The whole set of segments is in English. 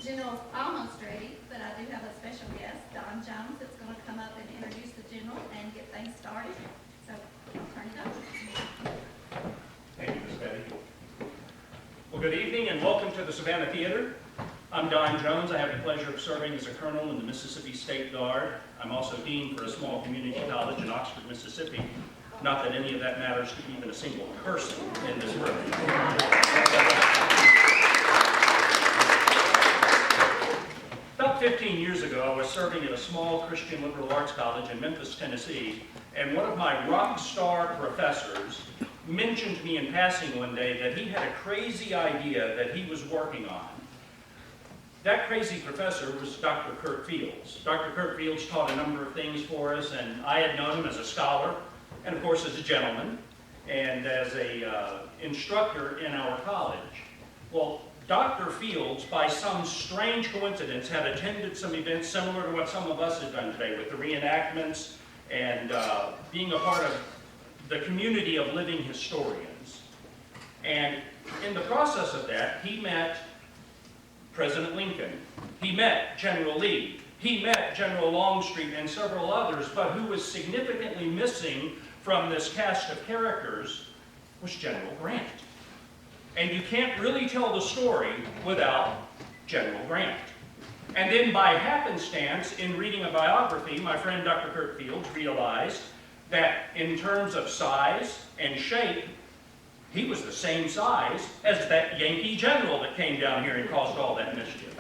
General's almost ready, but I do have a special guest, Don Jones, that's going to come up and introduce the General and get things started. So I'll turn it over. Thank you, Ms. Betty. Well, good evening and welcome to the Savannah Theater. I'm Don Jones. I have the pleasure of serving as a colonel in the Mississippi State Guard. I'm also dean for a small community college in Oxford, Mississippi. Not that any of that matters to even a single person in this room. About 15 years ago, I was serving at a small Christian liberal arts college in Memphis, Tennessee, and one of my rock star professors mentioned to me in passing one day that he had a crazy idea that he was working on. That crazy professor was Dr. Kurt Fields. Dr. Kurt Fields taught a number of things for us, and I had known him as a scholar, and of course as a gentleman, and as a instructor in our college. Well, Dr. Fields, by some strange coincidence, had attended some events similar to what some of us have done today with the reenactments and being a part of the community of living historians. And in the process of that, he met President Lincoln. He met General Lee. He met General Longstreet and several others, but who was significantly missing from this cast of characters was General Grant. And you can't really tell the story without General Grant. And then by happenstance, in reading a biography, my friend Dr. Kurt Fields realized that in terms of size and shape, he was the same size as that Yankee general that came down here and caused all that mischief.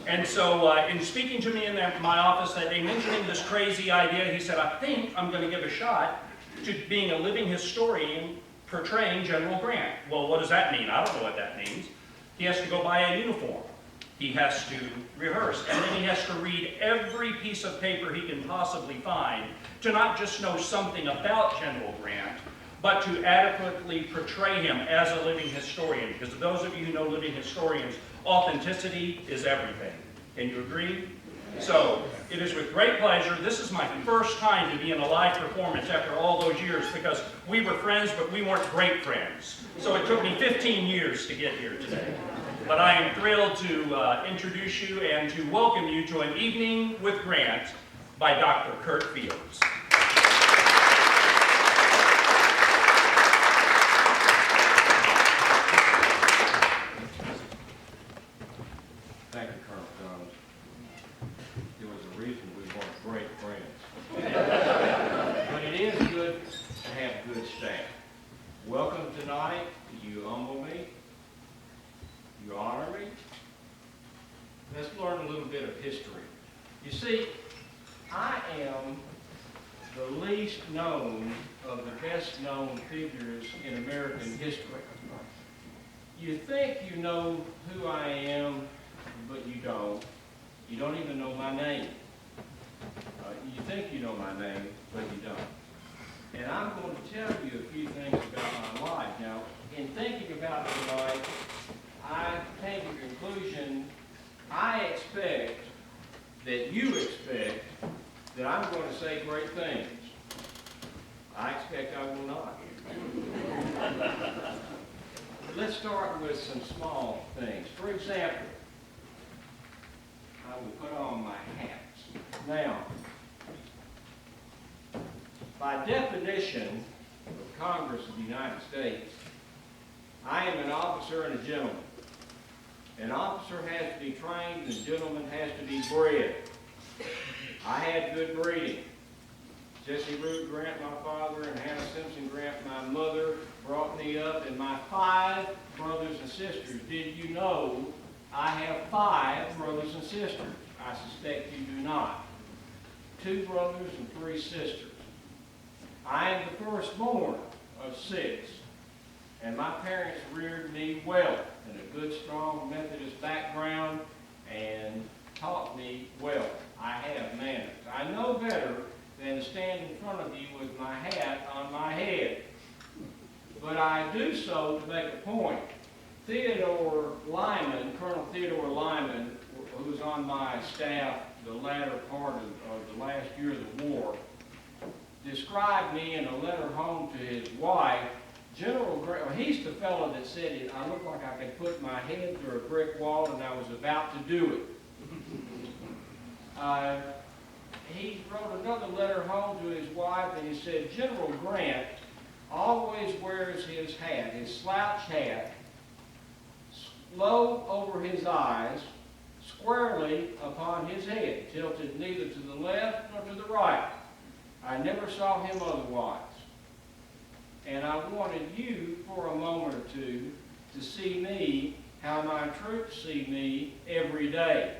And so in speaking to me in my office that day, mentioning this crazy idea, he said, I think I'm going to give a shot to being a living historian portraying General Grant. Well, what does that mean? I don't know what that means. He has to go buy a uniform. He has to rehearse, and then he has to read every piece of paper he can possibly find to not just know something about General Grant, but to adequately portray him as a living historian. Because those of you who know living historians, authenticity is everything. Can you agree? So, it is with great pleasure. This is my first time to be in a live performance after all those years, because we were friends, but we weren't great friends. So it took me 15 years to get here today. But I am thrilled to introduce you and to welcome you to An Evening with Grant by Dr. Kurt Fields. Thank you, Colonel Jones. There was a reason we weren't great friends. But it is good to have good staff. Welcome tonight. You humble me. You honor me. Let's learn a little bit of history. You see, I am the least known of the best known figures in American history. You think you know who I am, but you don't. You don't even know my name. You think you know my name, but you don't. And I'm going to tell you a few things about my life. Now, in thinking about my life, I came to the conclusion, I expect that you expect that I'm going to say great things. I expect I will not. Let's start with some small things. For example, I will put on my hats. Now, by definition of Congress of the United States, I am an officer and a gentleman. An officer has to be trained, and a gentleman has to be bred. I had good breeding. Jesse Root Grant, my father, and Hannah Simpson Grant, my mother, brought me up, and my 5 brothers and sisters. Did you know I have 5 brothers and sisters? I suspect you do not. 2 brothers and 3 sisters. I am the firstborn of 6, and my parents reared me well in a good, strong Methodist background and taught me well. I have manners. I know better than to stand in front of you with my hat on my head. But I do so to make a point. Theodore Lyman, Colonel Theodore Lyman, who was on my staff the latter part of the last year of the war, described me in a letter home to his wife. General Grant, he's the fellow that said it, I looked like I could put my head through a brick wall and I was about to do it. He wrote another letter home to his wife and he said, General Grant always wears his hat, his slouch hat, low over his eyes, squarely upon his head, tilted neither to the left nor to the right. I never saw him otherwise. And I wanted you for a moment or two to see me how my troops see me every day.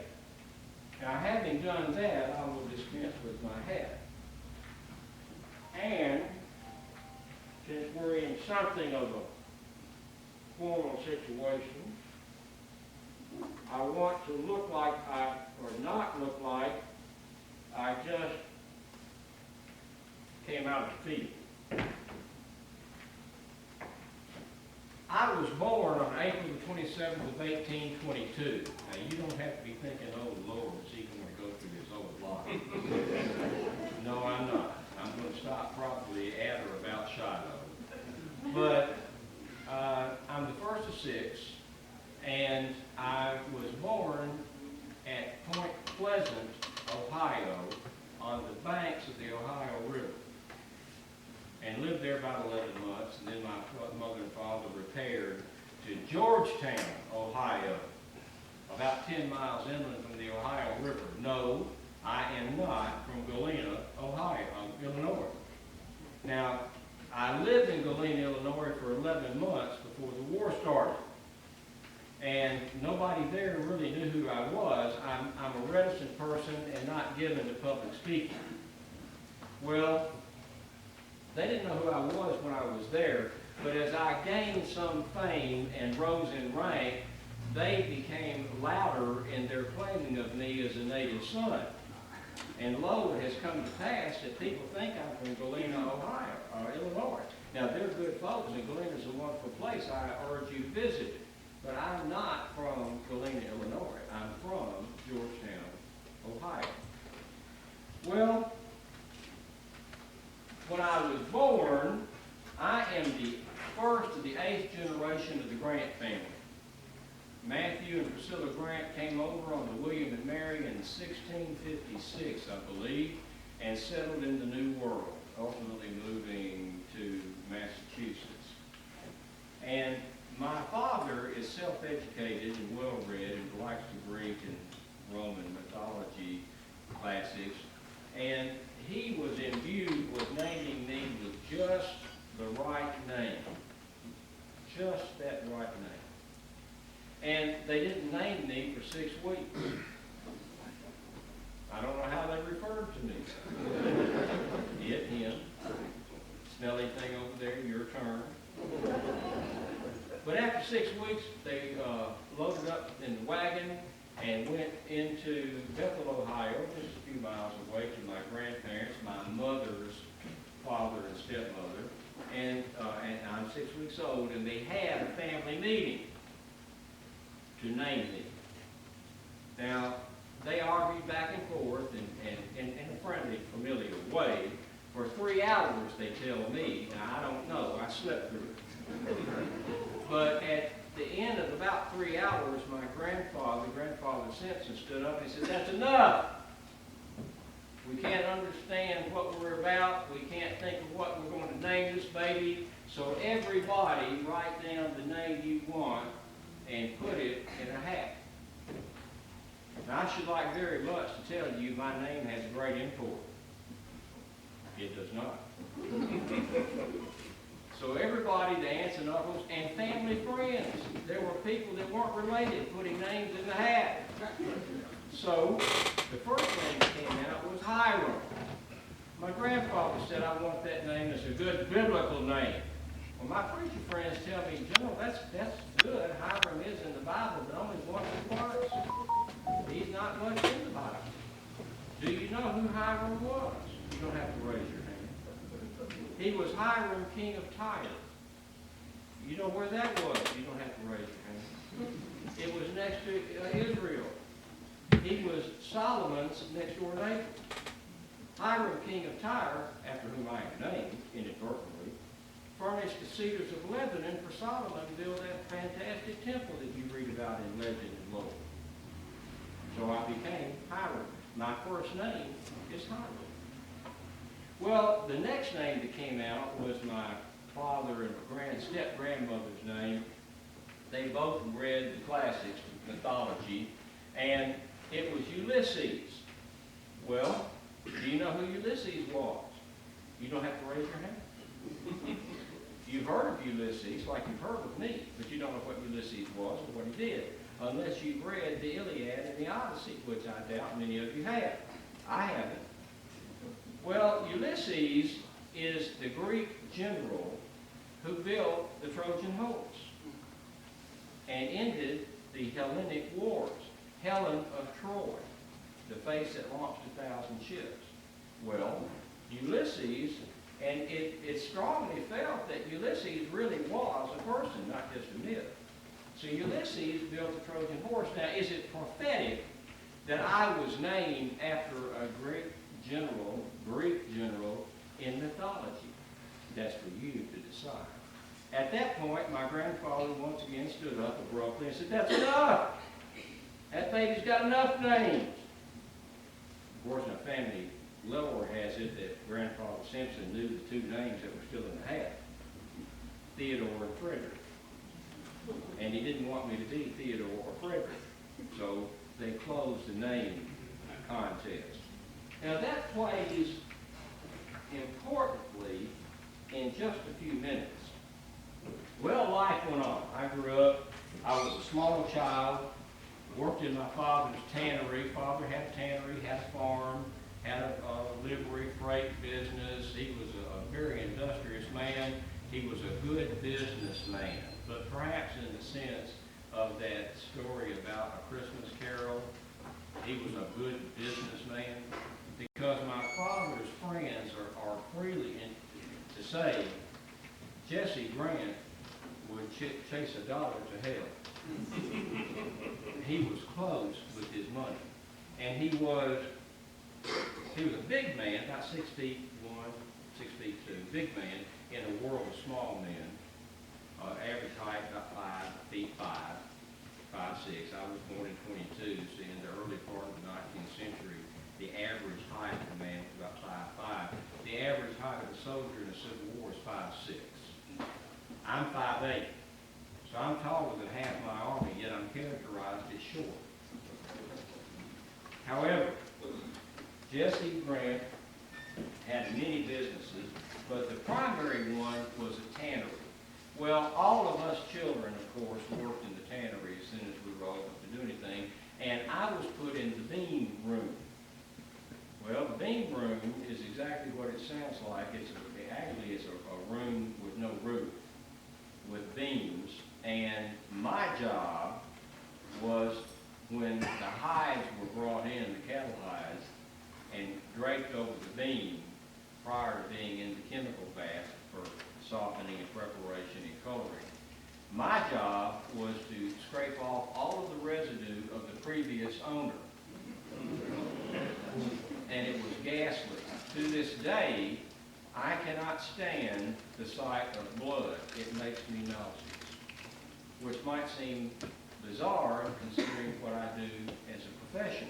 Now, having done that, I will dispense with my hat. And since we're in something of a formal situation, I want to look like or not look like I just came out of the field. I was born on April the 27th of 1822. Now, you don't have to be thinking, oh, Lord, is he going to go through his whole life? No, I'm not. I'm going to stop probably at or about Shiloh. But I'm the first of 6, and I was born at Point Pleasant, Ohio, on the banks of the Ohio River, and lived there about 11 months, and then my mother and father repaired to Georgetown, Ohio, about 10 miles inland from the Ohio River. No, I am not from Galena, Ohio, Illinois. Now, I lived in Galena, Illinois for 11 months before the war started. And nobody there really knew who I was. I'm a reticent person and not given to public speaking. Well, they didn't know who I was when I was there, but as I gained some fame and rose in rank, they became louder in their claiming of me as a native son. And lo, it has come to pass that people think I'm from Galena, Ohio, or Illinois. Now, they're good folks, and Galena's a wonderful place. I urge you to visit it. But I'm not from Galena, Illinois. I'm from Georgetown, Ohio. Well, when I was born, I am the first of the 8th generation of the Grant family. Matthew and Priscilla Grant came over on the William and Mary in 1656, I believe, and settled in the New World, ultimately moving to Massachusetts. And my father is self-educated and well-read and likes the Greek and Roman mythology classics, and he was imbued with naming me with just the right name. Just that right name. And they didn't name me for 6 weeks. I don't know how they referred to me. It, him. Smelly thing over there, your turn. But after 6 weeks, they loaded up in the wagon and went into Bethel, Ohio, just a few miles away, to my grandparents, my mother's father and stepmother. And I'm 6 weeks old, and they had a family meeting to name me. Now, they argued back and forth in a friendly, familiar way. For 3 hours, they tell me. Now, I don't know. I slept through it. But at the end of about 3 hours, my grandfather Simpson, stood up and said, "That's enough. We can't understand what we're about. We can't think of what we're going to name this baby. So everybody write down the name you want and put it in a hat." Now, I should like very much to tell you my name has great import. It does not. So everybody, the aunts and uncles, and family friends, there were people that weren't related putting names in the hat. So the first name that came out was Hiram. My grandfather said, "I want that name as a good biblical name." Well, my preacher friends tell me, "General, that's good. Hiram is in the Bible, but only once or twice. He's not much in the Bible." Do you know who Hiram was? You don't have to raise your hand. He was Hiram, king of Tyre. You know where that was? You don't have to raise your hand. It was next to Israel. He was Solomon's next door neighbor. Hiram, king of Tyre, after whom I am named inadvertently, furnished the cedars of Lebanon for Solomon to build that fantastic temple that you read about in legend and lore. So I became Hiram. My first name is Hiram. Well, the next name that came out was my father and step-grandmother's name. They both read the classics, mythology, and it was Ulysses. Well, do you know who Ulysses was? You don't have to raise your hand. You've heard of Ulysses, like you've heard of me, but you don't know what Ulysses was or what he did, unless you've read the Iliad and the Odyssey, which I doubt many of you have. I haven't. Well, Ulysses is the Greek general who built the Trojan horse and ended the Hellenic wars. Helen of Troy, the face that launched 1,000 ships. Well, Ulysses, and it's strongly felt that Ulysses really was a person, not just a myth. So Ulysses built the Trojan horse. Now, is it prophetic that I was named after a Greek general in mythology? That's for you to decide. At that point, my grandfather once again stood up abruptly and said, "That's enough! That baby's got enough names." Of course, my family lore has it that Grandfather Simpson knew the two names that were still in the hat, Theodore and Frederick. And he didn't want me to be Theodore or Frederick. So they closed the name contest. Now that plays importantly in just a few minutes. Well, life went on. I grew up, I was a small child, worked in my father's tannery. Father had a tannery, had a farm, had a livery freight business. He was a very industrious man. He was a good businessman. But perhaps in the sense of that story about A Christmas Carol, he was a good businessman. Because my father's friends are freely to say, Jesse Grant would chase a dollar to hell. He was close with his money. And he was a big man, about 6 feet 1, 6 feet 2, big man in a world of small men. Average height about 5 feet 5, 5'6". I was born in 22, so in the early part of the 19th century, the average height of a man was about 5'5". The average height of a soldier in the Civil War is 5'6". I'm 5'8", so I'm taller than half my army, yet I'm characterized as short. However, Jesse Grant had many businesses, but the primary one was a tannery. Well, all of us children, of course, worked in the tannery as soon as we were old enough to do anything, and I was put in the beam room. Well, the beam room is exactly what it sounds like. It's a room with no roof, with beams, and my job was when the hides were brought in, the cattle hides, and draped over the beam prior to being in the chemical bath for softening and preparation and coloring. My job was to scrape off all of the residue of the previous owner. And it was gasless. To this day, I cannot stand the sight of blood. It makes me nauseous, which might seem bizarre considering what I do as a profession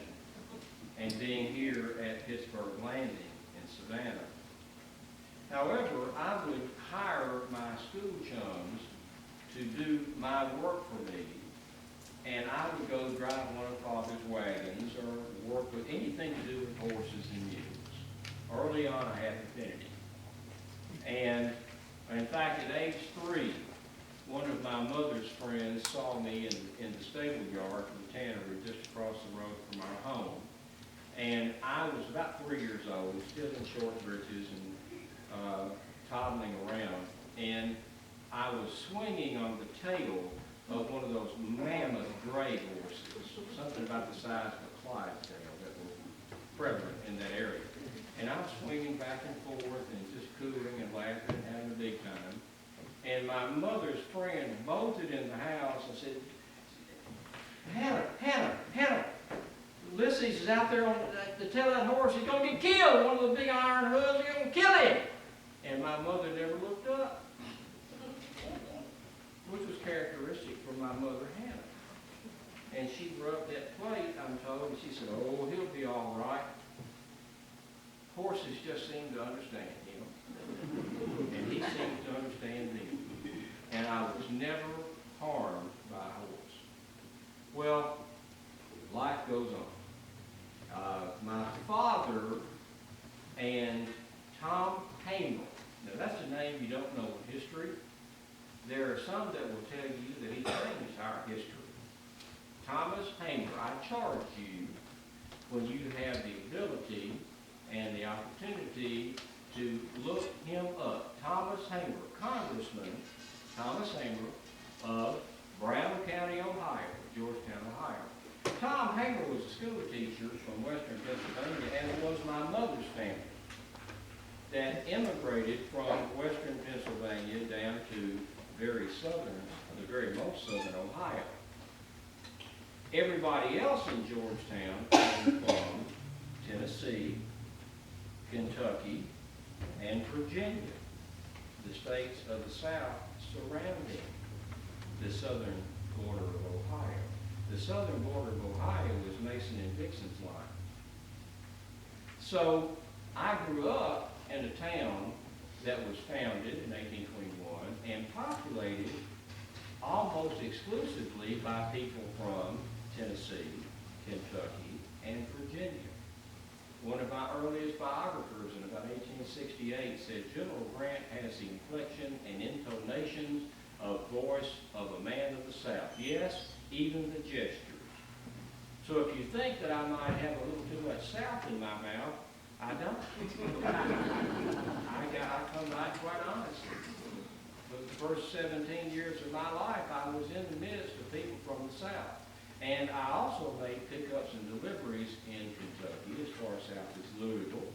and being here at Pittsburgh Landing in Savannah. However, I would hire my school chums to do my work for me, and I would go drive one of Father's wagons or work with anything to do with horses and mules. Early on, I had an affinity. And in fact, at age 3, one of my mother's friends saw me in the stable yard from the tannery just across the road from our home. And I was about 3 years old, still in short breeches and toddling around, and I was swinging on the tail of one of those mammoth gray horses, something about the size of a Clydesdale that were prevalent in that area. And I was swinging back and forth and just cooling and laughing and having a big time. And my mother's friend bolted in the house and said, Hannah, Ulysses is out there on the tail of that horse. He's going to get killed. One of the big iron hooves, he's going to kill him. And my mother never looked up. my mother Hannah. And she rubbed that plate, I'm told, and she said, oh, he'll be all right. Horses just seem to understand him. And he seems to understand me. And I was never harmed by a horse. Well, life goes on. My father and Tom Hamer. Now, that's a name you don't know in history. There are some that will tell you that he changed our history. Thomas Hamer, I charge you, when you have the ability and the opportunity to look him up. Thomas Hamer, Congressman Thomas Hamer of Brown County, Ohio, Georgetown, Ohio. Tom Hamer was a school teacher from western Pennsylvania, and was my mother's family that immigrated from western Pennsylvania down to very southern, the very most southern Ohio. Everybody else in Georgetown came from Tennessee, Kentucky, and Virginia, the states of the South surrounding the southern border of Ohio. The southern border of Ohio was Mason and Dixon's line. So I grew up in a town that was founded in 1821 and populated almost exclusively by people from Tennessee, Kentucky, and Virginia. One of my earliest biographers in about 1868 said, General Grant has the inflection and intonations of voice of a man of the South. Yes, even the gestures. So if you think that I might have a little too much South in my mouth, I don't. I come out quite honestly. For the first 17 years of my life, I was in the midst of people from the South. And I also made pickups and deliveries in Kentucky, as far south as Louisville,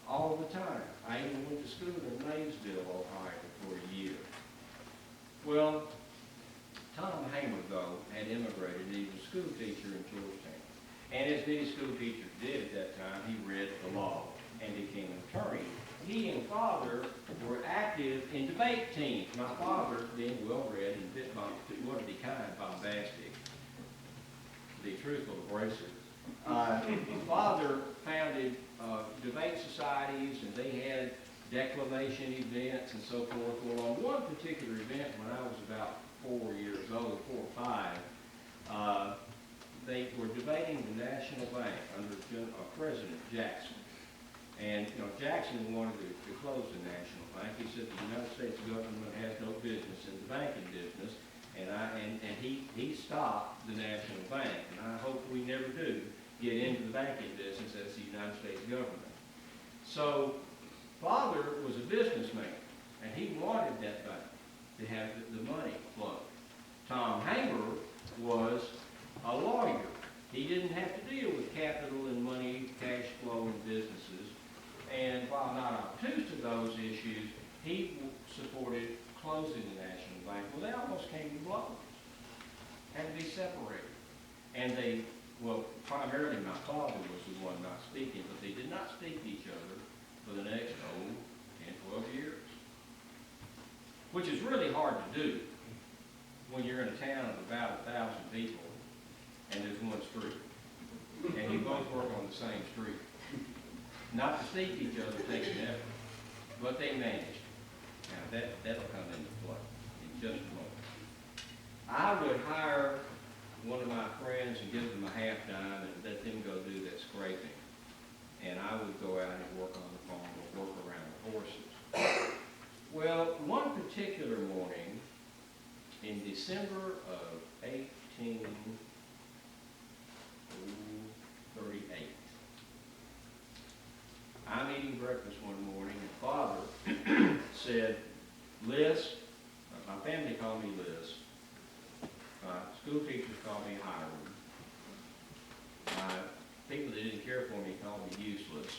all the time. I even went to school in Maysville, Ohio, for a year. Well, Tom Hamer, though, had immigrated. He was a school teacher in Georgetown. And as many school teachers did at that time, he read the law and became an attorney. He and Father were active in debate teams. My father, being well-read and bit what to be kind, bombastic, to be truthful, abrasive. Father founded debate societies, and they had declamation events and so forth. Well, on one particular event when I was about 4 years old, 4 or 5, they were debating the National Bank under President Jackson. And, Jackson wanted to close the National Bank. He said the United States government has no business in the banking business. And he stopped the National Bank. And I hope we never do get into the banking business as the United States government. So, Father was a businessman, and he wanted that bank to have the money flow. Tom Hamer was a lawyer. He didn't have to deal with capital and money, cash flow and businesses. And while not obtuse to those issues, he supported closing the National Bank. Well, they almost came to blows. Had to be separated. And primarily my father was the one not speaking, but they did not speak to each other for the next 10, 12 years. Which is really hard to do when you're in a town of about 1,000 people and there's one street. And you both work on the same street. Not to speak to each other takes an effort, but they managed. Now that'll come into play in just a moment. I would hire one of my friends and give them a half dime and let them go do that scraping. And I would go out and work on the farm or work around the horses. Well, one particular morning in December of 1838, I'm eating breakfast one morning, and Father said, Liz, my family called me Liz. School teachers called me Hiram. People that didn't care for me called me useless.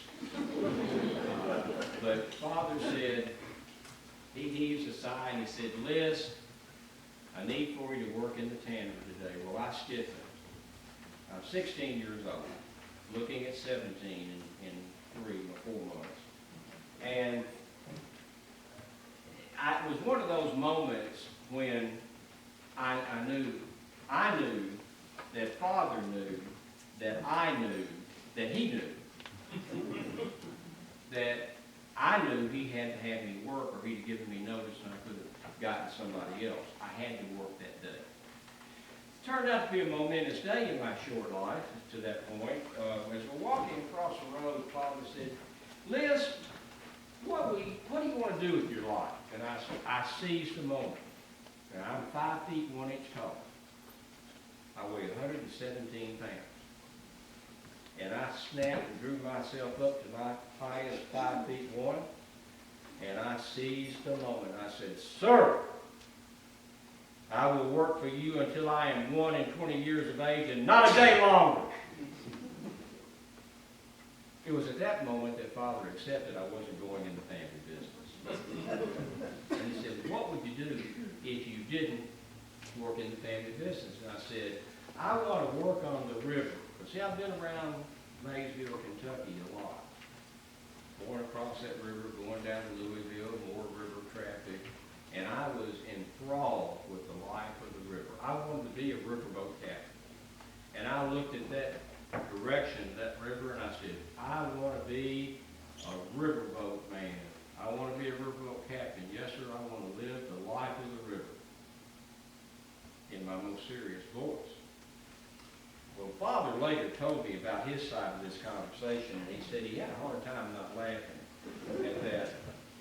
But Father said, he heaves a sigh and he said, Liz, I need for you to work in the tannery today. Well, I stiffened. I'm 16 years old, looking at 17 in 3 or 4 months. And it was one of those moments when I knew that Father knew that I knew that he knew that I knew he had to have me work or he'd have given me notice and I could have gotten somebody else. I had to work that day. It turned out to be a momentous day in my short life to that point. As we're walking across the road, Father said, Liz, what do you want to do with your life? And I seized the moment. And I'm 5 feet 1 inch tall. I weigh 117 pounds. And I snapped and drew myself up to my highest 5 feet 1. And I seized the moment. I said, sir, I will work for you until I am 120 years of age and not a day longer. It was at that moment that Father accepted I wasn't going in the family business. And he said, what would you do if you didn't work in the family business? And I said, I want to work on the river. But see, I've been around Maysville, Kentucky a lot. Going across that river, going down to Louisville, more river traffic. And I was enthralled with the life of the river. I wanted to be a riverboat captain. And I looked at that direction, that river, and I said, I want to be a riverboat man. I want to be a riverboat captain. Yes, sir, I want to live the life of the river in my most serious voice. Well, Father later told me about his side of this conversation, and he said he had a hard time not laughing at that.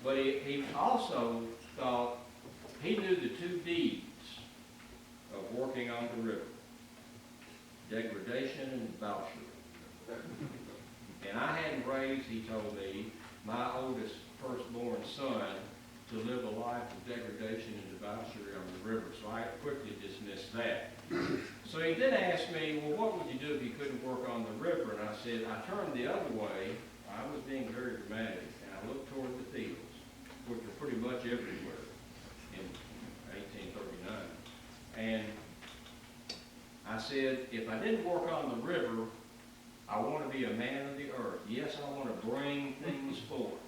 But he also thought he knew the two D's of working on the river: degradation and debauchery. And I hadn't raised, he told me, my oldest firstborn son to live a life of degradation and debauchery on the river, so I quickly dismissed that. So he then asked me, well, what would you do if you couldn't work on the river? And I said, I turned the other way. I was being very dramatic, and I looked toward the fields, which were pretty much everywhere in 1839. And I said, if I didn't work on the river, I want to be a man of the earth. Yes, I want to bring things forth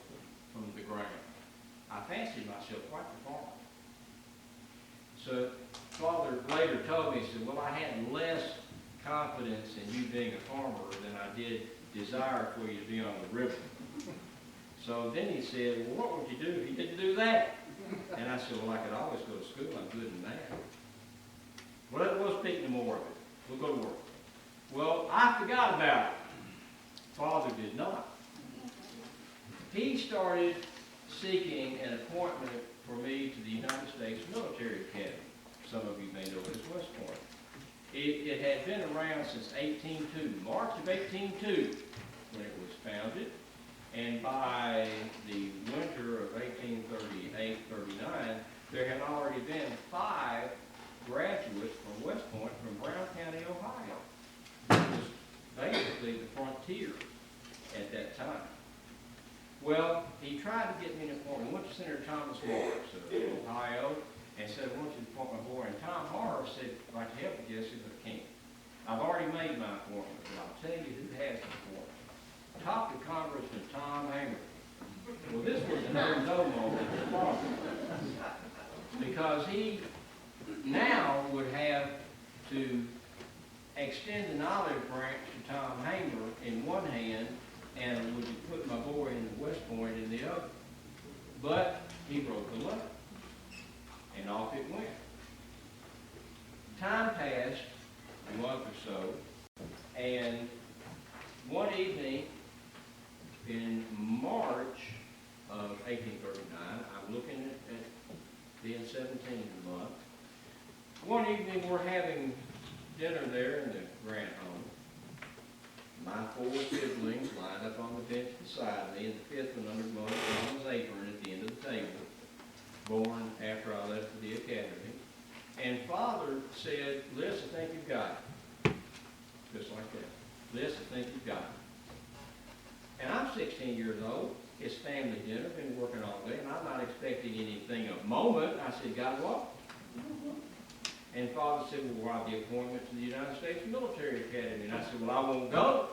from the ground. I fancied myself quite the farmer. So Father later told me, he said, well, I had less confidence in you being a farmer than I did desire for you to be on the river. So then he said, well, what would you do if you didn't do that? And I said, well, I could always go to school. I'm good in math. Well, we'll speak no more of it. We'll go to work. Well, I forgot about it. Father did not. He started seeking an appointment for me to the United States Military Academy. Some of you may know it as West Point. It had been around since 1802, March of 1802, when it was founded. And by the winter of 1838-39, there had already been 5 graduates from West Point from Brown County, Ohio. It was basically the frontier at that time. Well, he tried to get me an appointment. He went to Senator Thomas Morris of Ohio and said, I want you to appoint my boy. And Tom Morris said, I'd like to help you, Jesse, but I can't. I've already made my appointment, but I'll tell you who has the appointment. Talk to Congressman Tom Hamer. Well, this was an no moment for Father, because he now would have to extend an olive branch to Tom Hamer in one hand and would put my boy in the West Point in the other. But he wrote the letter, and off it went. Time passed, a month or so, and one evening in March of 1839, I'm looking at being 17 of the month. One evening we're having dinner there in the Grant home. My 4 siblings lined up on the bench beside me, and the 5th one under Mother's apron at the end of the table, born after I left for the academy. And Father said, Liz, I think you've got it. Just like that. Liz, I think you've got it. And I'm 16 years old. It's family dinner, been working all day, and I'm not expecting anything of moment. I said, got what? And Father said, well, why the appointment to the United States Military Academy? And I said, well, I won't go.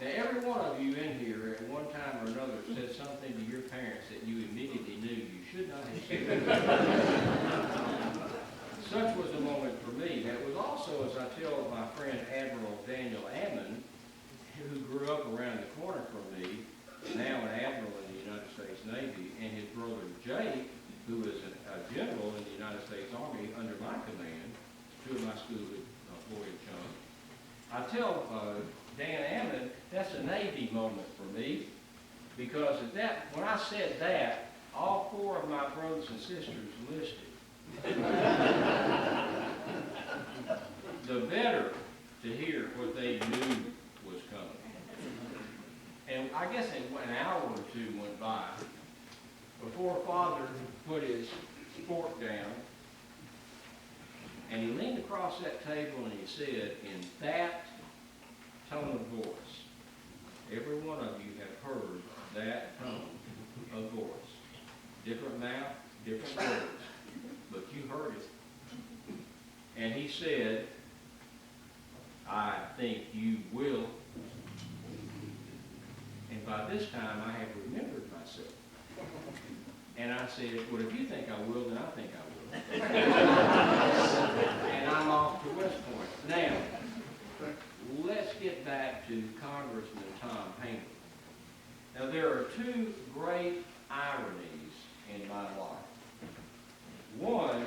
Now, every one of you in here at one time or another said something to your parents that you immediately knew you should not have said. who grew up around the corner from me, now an admiral in the United States Navy, and his brother Jake, who is a general in the United States Army under my command, two of my school employee chums. I tell Dan Ammon, that's a Navy moment for me, because when I said that, all four of my brothers and sisters listed. The better to hear what they knew was coming. And I guess an hour or two went by before Father put his fork down, and he leaned across that table and he said, in that tone of voice, every one of you have heard that tone of voice. Different mouth, different words, but you heard it. And he said, I think you will. And by this time, I have remembered myself. And I said, well, if you think I will, then I think I will. And I'm off to West Point. Now, let's get back to Congressman Tom Hamer. Now, there are two great ironies in my life. One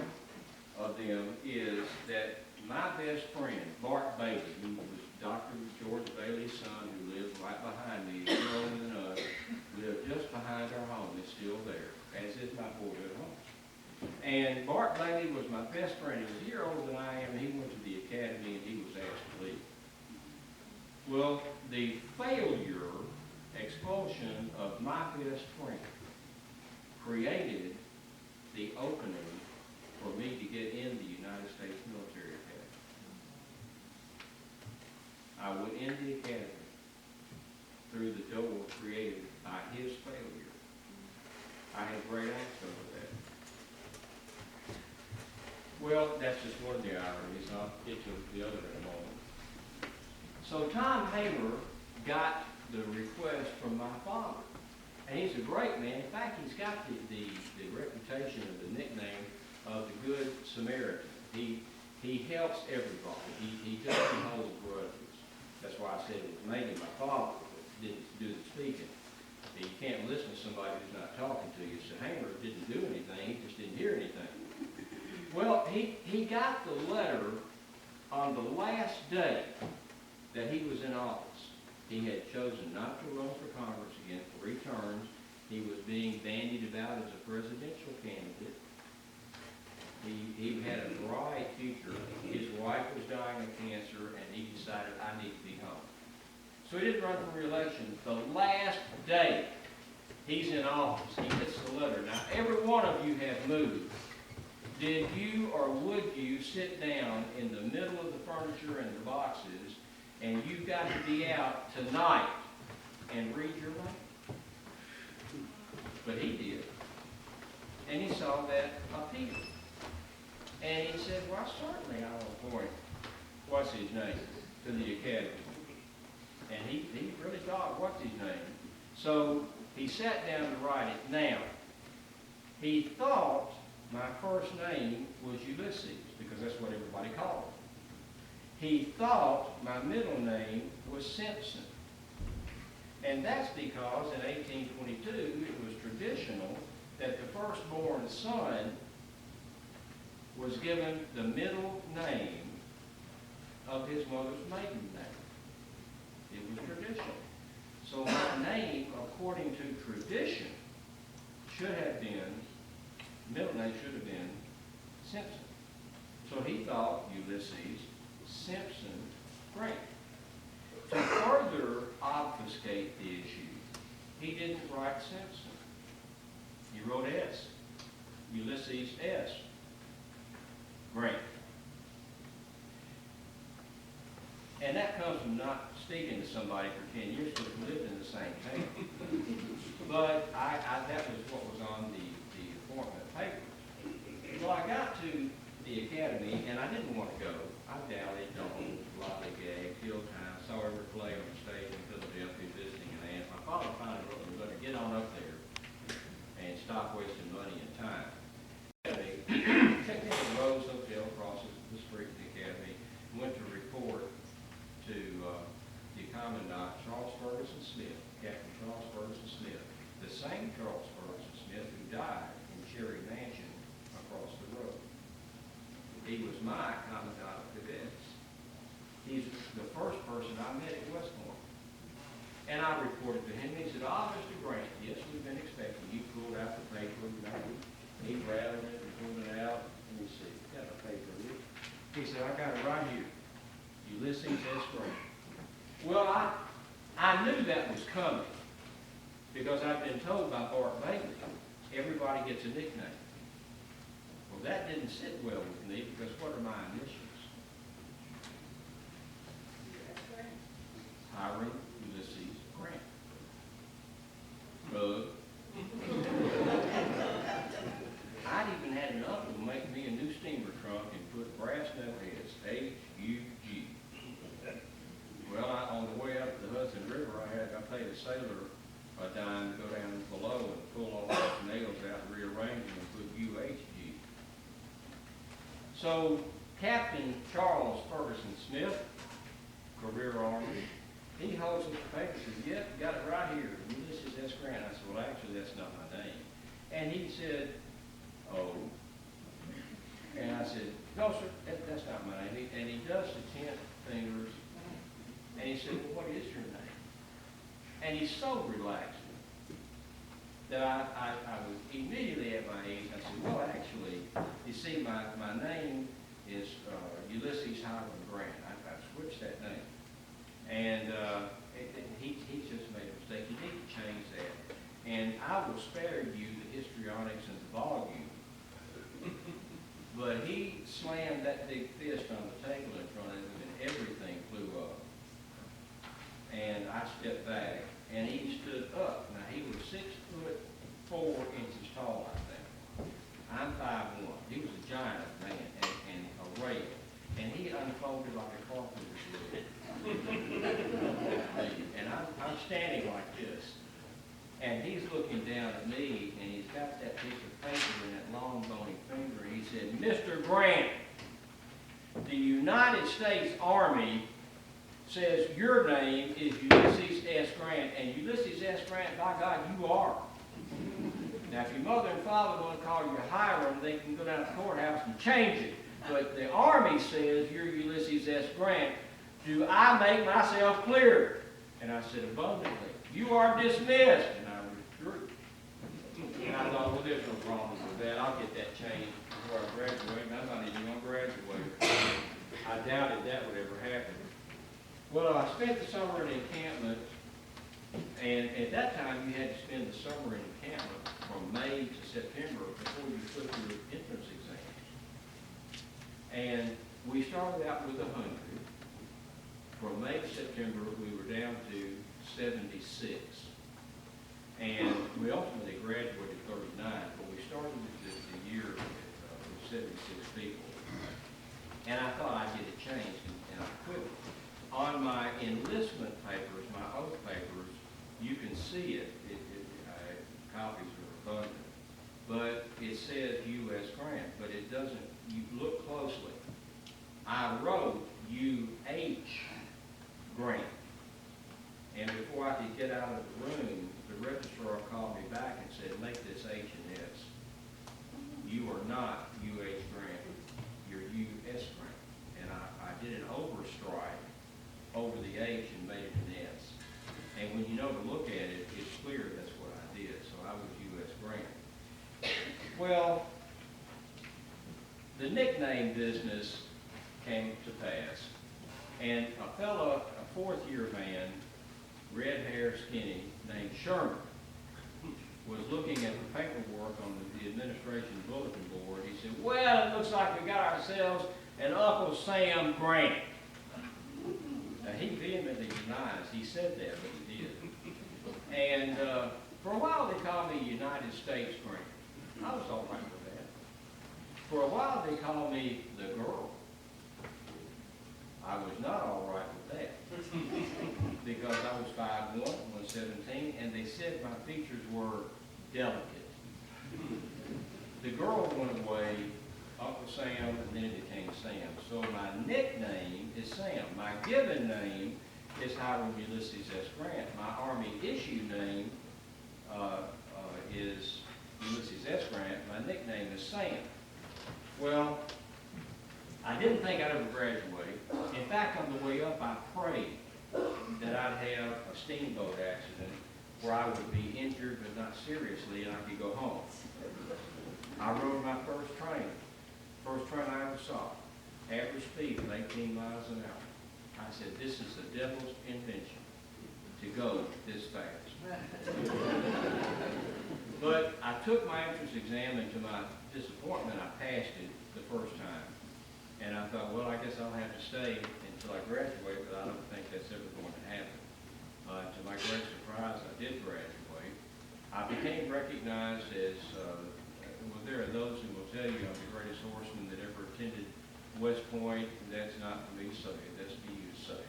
of them is that my best friend, Bart Bailey, who was Dr. George Bailey's son, who lives right behind me, year older than us, lived just behind our home, is still there, as is my boyhood home. And Bart Bailey was my best friend. He was a year older than I am, and he went to the academy, and he was asked to leave. Well, the expulsion of my best friend created the opening for me to get in the United States Military Academy. I went in the academy through the door created by his failure. I had great angst over that. Well, that's just one of the ironies. I'll get to the other in a moment. So Tom Hamer got the request from my father. And he's a great man. In fact, he's got the reputation of the nickname of the Good Samaritan. He helps everybody. He doesn't hold grudges. That's why I said it was mainly my father that didn't do the speaking. You can't listen to somebody who's not talking to you. So Hamer didn't do anything. He just didn't hear anything. Well, he got the letter on the last day that he was in office. He had chosen not to run for Congress again 3 terms. He was being bandied about as a presidential candidate. He had a bright future. His wife was dying of cancer, and he decided, I need to be home. So he didn't run for re-election. The last day he's in office, he gets the letter. Now, every one of you have moved. Did you or would you sit down in the middle of the furniture and the boxes, and you've got to be out tonight and read your name? But he did. And he saw that appeal. And he said, well, certainly I will appoint, what's his name, to the academy. And he really thought, what's his name? So he sat down to write it. Now, he thought my first name was Ulysses, because that's what everybody called him. He thought my middle name was Simpson. And that's because in 1822, it was traditional that the firstborn son was given the middle name of his mother's maiden name. It was traditional. So my name, according to tradition, should have been, middle name should have been Simpson. So he thought Ulysses Simpson Grant. To further obfuscate the issue, he didn't write Simpson. He wrote S. Ulysses S. Grant. And that comes from not speaking to somebody for 10 years because we lived in the same town. But that was what was on the appointment papers. Well, I got to the academy, and I didn't want to go. I dallied, lollygag, killed time, saw every play on the stage in Philadelphia visiting an aunt. My father finally wrote me, "Better get on up there and stop wasting money and time." Checked into Rose Hotel, crosses the street to the academy, went to report to the commandant, he was my commandant of cadets. He's the first person I met at West Point. And I reported to him, he said, Mr. Grant, yes, we've been expecting you. Pulled out the paper, you know, he rattled it and pulled it out. Let me see, got the paper here. He said, I got it right here. Ulysses S. Grant. Well, I knew that was coming because I'd been told by Bart Bailey, everybody gets a nickname. Well, that didn't sit well with me because what are my initials? Hiram Ulysses Grant. Bug. I'd even had an uncle make me a new steamer trunk and put brass nail heads, H-U-G. Well, on the way up the Hudson River, I paid a sailor a dime to go down below and pull all those nails out and rearrange them and put U-H-G. So, Captain Charles Ferguson Smith, career Army, he holds up the paper and says, yep, got it right here, Ulysses S. Grant. I said, well, actually, that's not my name. And he said, oh. And I said, no, sir, that's not my name. And he does the 10 fingers. And he said, well, what is your name? And he's so relaxed that I was immediately at my age. I said, well, actually, you see, my name is Ulysses Hiram Grant. I've switched that name. And he just made a mistake. You need to change that. And I will spare you the histrionics and the volume. But he slammed that big fist on the table in front of him and everything flew up. And I stepped back and he stood up. Now he was 6'4" tall, I think. I'm 5'1". He was a giant man and a rail. And he unfolded like a carpenter's wheel. And I'm standing like this. And he's looking down at me, and he's got that piece of paper in that long bony finger. He said, Mr. Grant, the United States Army says your name is Ulysses S. Grant, and Ulysses S. Grant, by God, you are. Now, if your mother and father want to call you Hiram, they can go down to the courthouse and change it. But the Army says you're Ulysses S. Grant. Do I make myself clear? And I said, abundantly. You are dismissed. And I withdrew. And I thought, well, there's no problem with that. I'll get that changed before I graduate. And I'm not even going to graduate. I doubted that would ever happen. Well, I spent the summer in encampment. And at that time, you had to spend the summer in encampment from May to September before you took your entrance exams. And we started out with 100. From May to September, we were down to 76. And we ultimately graduated 39, but we started the year with 76 people. And I thought I'd get it changed, and I couldn't. On my enlistment papers, my oath papers, you can see it. Copies are abundant. But it says U.S. Grant, but it doesn't. You look closely. I wrote U.H. Grant. And before I could get out of the room, the registrar called me back and said, make this H and S. You are not U.H. Grant. You're U.S. Grant. And I did an overstrike over the H and made it an S. And when you know to look at it, it's clear that's what I did. So I was U.S. Grant. Well, the nickname business came to pass. And a fellow, a fourth-year man, red hair, skinny, named Sherman, was looking at the paperwork on the administration bulletin board. He said, well, it looks like we got ourselves an Uncle Sam Grant. Now, he vehemently denies he said that, but he did. And for a while, they called me United States Grant. I was all right with that. For a while, they called me the girl. I was not all right with that because I was 5'1", 117, and they said my features were delicate. The girl went away, Uncle Sam, and then it became Sam. So my nickname is Sam. My given name is Hiram Ulysses S. Grant. My Army issue name is Ulysses S. Grant. My nickname is Sam. Well, I didn't think I'd ever graduate. In fact, on the way up, I prayed that I'd have a steamboat accident where I would be injured but not seriously and I could go home. I rode my first train I ever saw, average speed of 18 miles an hour. I said, this is the devil's invention to go this fast. But I took my entrance exam, and to my disappointment, I passed it the first time. And I thought, well, I guess I'll have to stay until I graduate, but I don't think that's ever going to happen. To my great surprise, I did graduate. I became recognized as, well, there are those who will tell you I'm the greatest horseman that ever attended West Point. That's not for me to say, that's for you to say.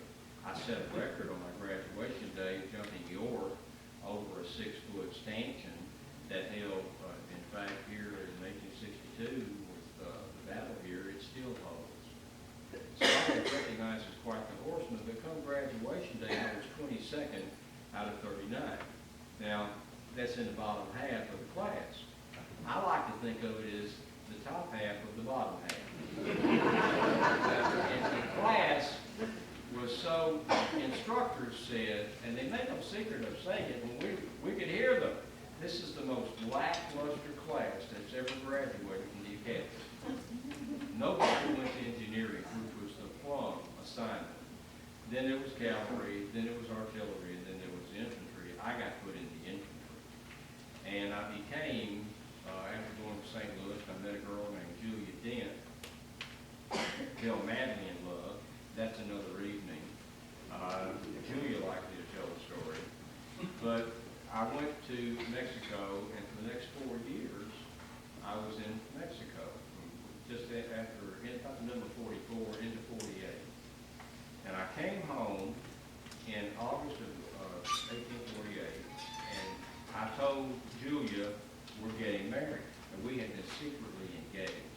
I set a record on my graduation day jumping York over a 6-foot stanchion that held, in fact, here in 1862 with the battle here, it still holds. So I was recognized as quite the horseman, but come graduation day, I was 22nd out of 39. Now, that's in the bottom half of the class. I like to think of it as the top half of the bottom half. And the class was so, instructors said, and they made no secret of saying it, when we could hear them, this is the most lackluster class that's ever graduated from the academy. Nobody went to engineering, which was the plum assignment. Then there was cavalry, then there was artillery, and then there was infantry. I got put in the infantry. And I became, after going to St. Louis, I met a girl named Julia Dent, fell madly in love. That's another evening. Julia liked me to tell the story. But I went to Mexico, and for the next 4 years, I was in Mexico. Just after, about the number 44 into 48. And I came home in August of 1848, and I told Julia we're getting married. And we had been secretly engaged.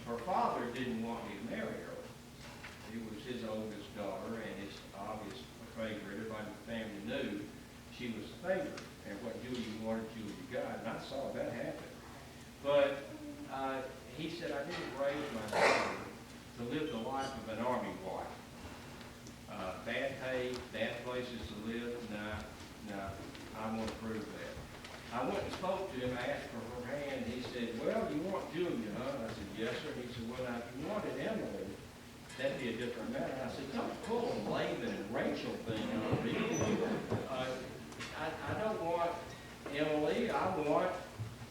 Her father didn't want me to marry her. He was his oldest daughter and his obvious favorite. Everybody in the family knew she was the favorite. And what Julia wanted, Julia got, and I saw that happen. But he said, I didn't raise my daughter to live the life of an army wife. Bad pay, bad places to live, no, I want to prove that. I went and spoke to him, I asked for her hand, he said, well, you want Julia, huh? I said, yes, sir. He said, well, now, if you wanted Emily, that'd be a different matter. I said, don't pull a Laban and Rachel thing on me. I don't want Emily, I want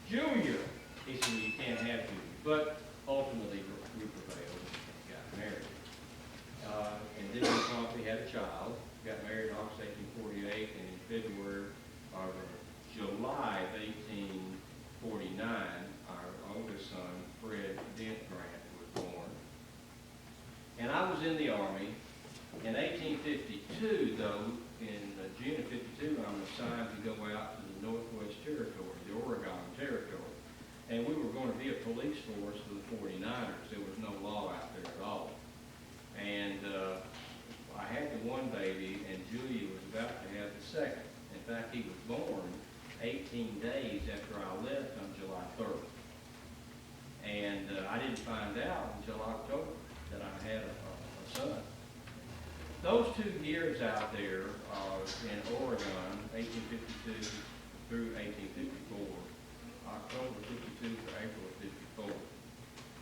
Julia. He said, well, you can't have Julia. But ultimately, we prevailed and got married. And then we promptly had a child, got married in August 1848, and in February, or July of 1849, our oldest son, Fred Dent Grant, was born. And I was in the Army. In 1852, though, in June of 52, I'm assigned to go out to the Northwest Territory, the Oregon Territory. And we were going to be a police force for the 49ers. There was no law out there at all. And I had the one baby, and Julia was about to have the second. In fact, he was born 18 days after I left on July 3rd. And I didn't find out until October that I had a son. Those 2 years out there in Oregon, 1852 through 1854, October 52 to April of 54,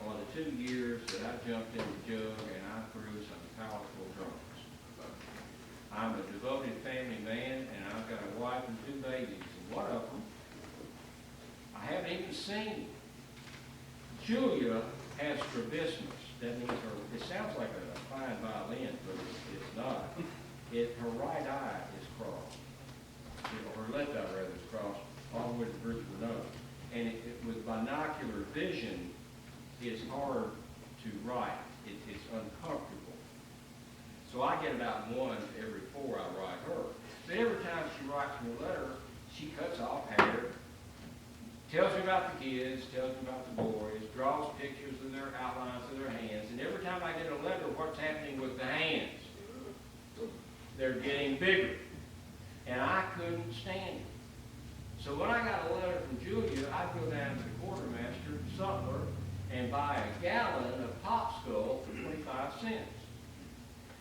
are the 2 years that I jumped in the jug and I threw some powerful drunks. I'm a devoted family man, and I've got a wife and 2 babies, and one of them I haven't even seen. Julia has strabismus. That means it sounds like a fine violin, but it's not. Her right eye is crossed. Her left eye, rather, is crossed all the way to the bridge of the nose. And with binocular vision, it's hard to write. It's uncomfortable. So I get about 1 every 4 I write her. But every time she writes me a letter, she cuts off hair, tells me about the kids, tells me about the boys, draws pictures of their outlines of their hands, and every time I get a letter, what's happening with the hands? They're getting bigger. And I couldn't stand it. So when I got a letter from Julia, I'd go down to the quartermaster, Sutler, and buy a gallon of Popsicle for 25 cents.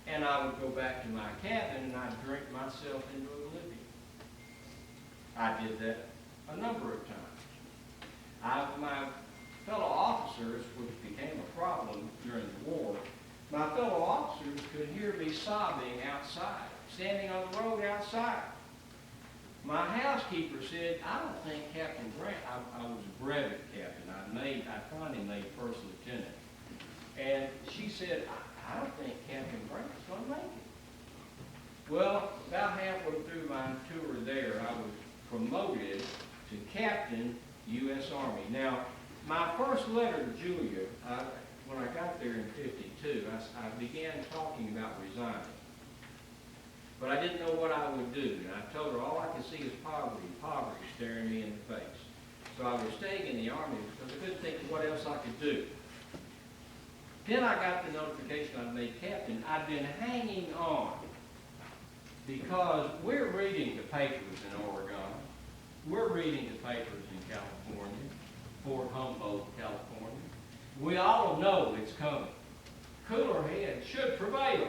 And I would go back to my cabin and I'd drink myself into oblivion. I did that a number of times. My fellow officers, which became a problem during the war, my fellow officers could hear me sobbing outside, standing on the road outside. My housekeeper said, I don't think Captain Grant, I was a brevet captain. I finally made first lieutenant. And she said, I don't think Captain Grant's going to make it. Well, about halfway through my tour there, I was promoted to captain, U.S. Army. Now, my first letter to Julia, when I got there in '52, I began talking about resigning. But I didn't know what I would do. And I told her all I could see is poverty staring me in the face. So I was staying in the Army because I couldn't think of what else I could do. Then I got the notification I'd made captain. I'd been hanging on because we're reading the papers in Oregon. We're reading the papers in California, Fort Humboldt, California. We all know it's coming. Cooler heads should prevail.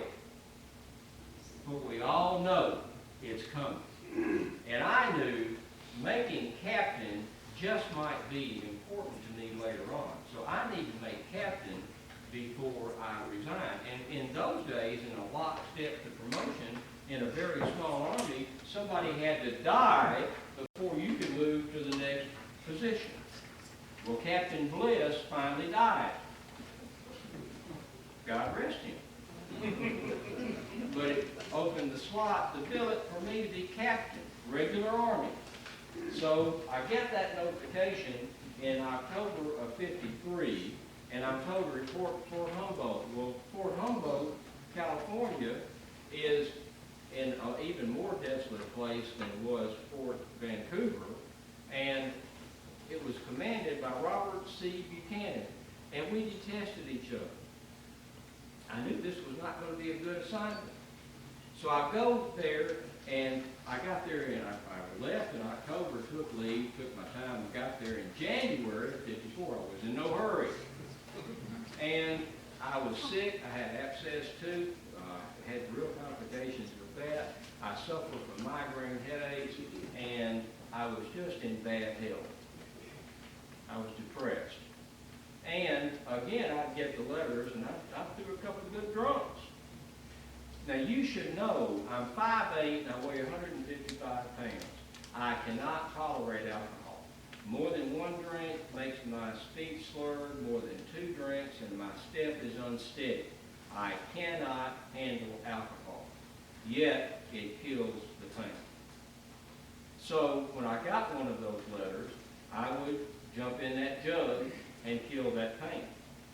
But we all know it's coming. And I knew making captain just might be important to me later on. So I need to make captain before I resign. And in those days, in a lockstep to promotion, in a very small army, somebody had to die before you could move to the next position. Well, Captain Bliss finally died. God rest him. But it opened the slot, the billet for me to be captain, regular Army. So I get that notification in October of '53, and I'm told to report Fort Humboldt. Well, Fort Humboldt, California, is in an even more desolate place than it was Fort Vancouver, and it was commanded by Robert C. Buchanan, and we detested each other. I knew this was not going to be a good assignment. So I go there, and I got there, and I left in October, took leave, took my time, and got there in January of '54. I was in no hurry. And I was sick. I had abscess tooth. Had real complications with that. I suffered from migraine headaches, and I was just in bad health. I was depressed. And again, I'd get the letters, and I threw a couple of good drunks. Now, you should know I'm 5'8", and I weigh 155 pounds. I cannot tolerate alcohol. More than one drink makes my speech slurred, more than two drinks, and my step is unsteady. I cannot handle alcohol, yet it kills the pain. So when I got one of those letters, I would jump in that jug and kill that pain.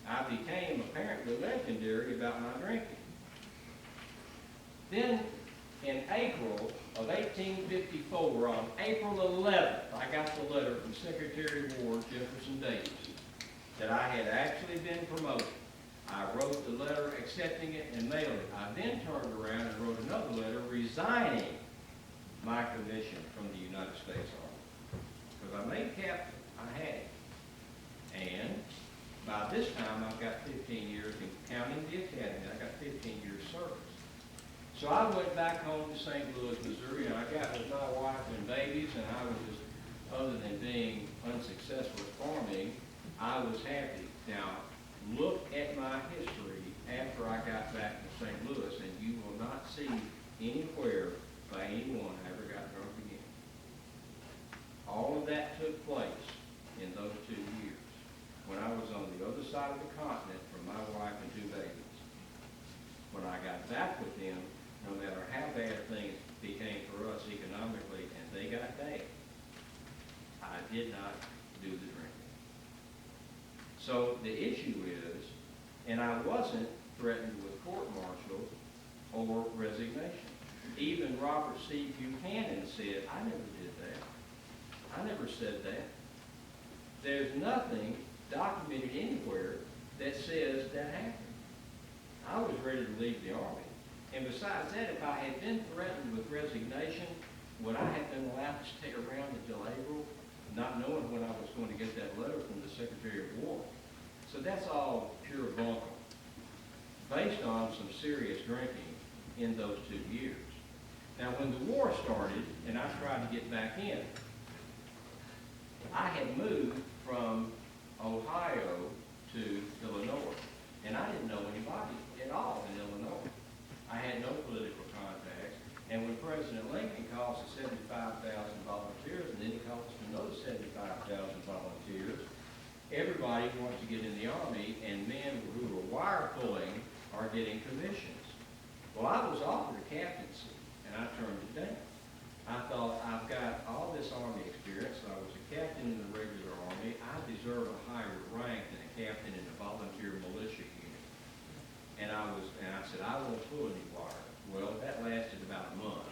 I became apparently legendary about my drinking. Then in April of 1854, on April 11th, I got the letter from Secretary of War Jefferson Davis that I had actually been promoted. I wrote the letter accepting it and mailed it. I then turned around and wrote another letter resigning my commission from the United States Army. Because I made captain, I had it. And by this time, I've got 15 years, in counting the academy, I got 15 years service. So I went back home to St. Louis, Missouri, and I got with my wife and babies, and I was just, other than being unsuccessful at farming, I was happy. Now, look at my history after I got back to St. Louis, and you will not see anywhere by anyone I ever got drunk again. All of that took place in those 2 years, when I was on the other side of the continent from my wife and two babies. When I got back with them, no matter how bad things became for us economically, and they got bad, I did not do the drinking. So the issue is, and I wasn't threatened with court-martial or resignation. Even Robert C. Buchanan said, I never did that. I never said that. There's nothing documented anywhere that says that happened. I was ready to leave the Army. And besides that, if I had been threatened with resignation, would I have been allowed to stay around until April, not knowing when I was going to get that letter from the Secretary of War? So that's all pure bunkum, based on some serious drinking in those 2 years. Now, when the war started, and I tried to get back in, I had moved from Ohio to Illinois, and I didn't know anybody at all in Illinois. I had no political contacts, and when President Lincoln calls for 75,000 volunteers, and then he calls for another 75,000 volunteers, everybody wants to get in the Army, and men who are wire pulling are getting commissions. Well, I was offered a captaincy, and I turned it down. I thought, I've got all this Army experience. I was a captain in the regular Army. I deserve a higher rank than a captain in the volunteer militia unit. And I said, I won't pull any wire. Well, that lasted about a month.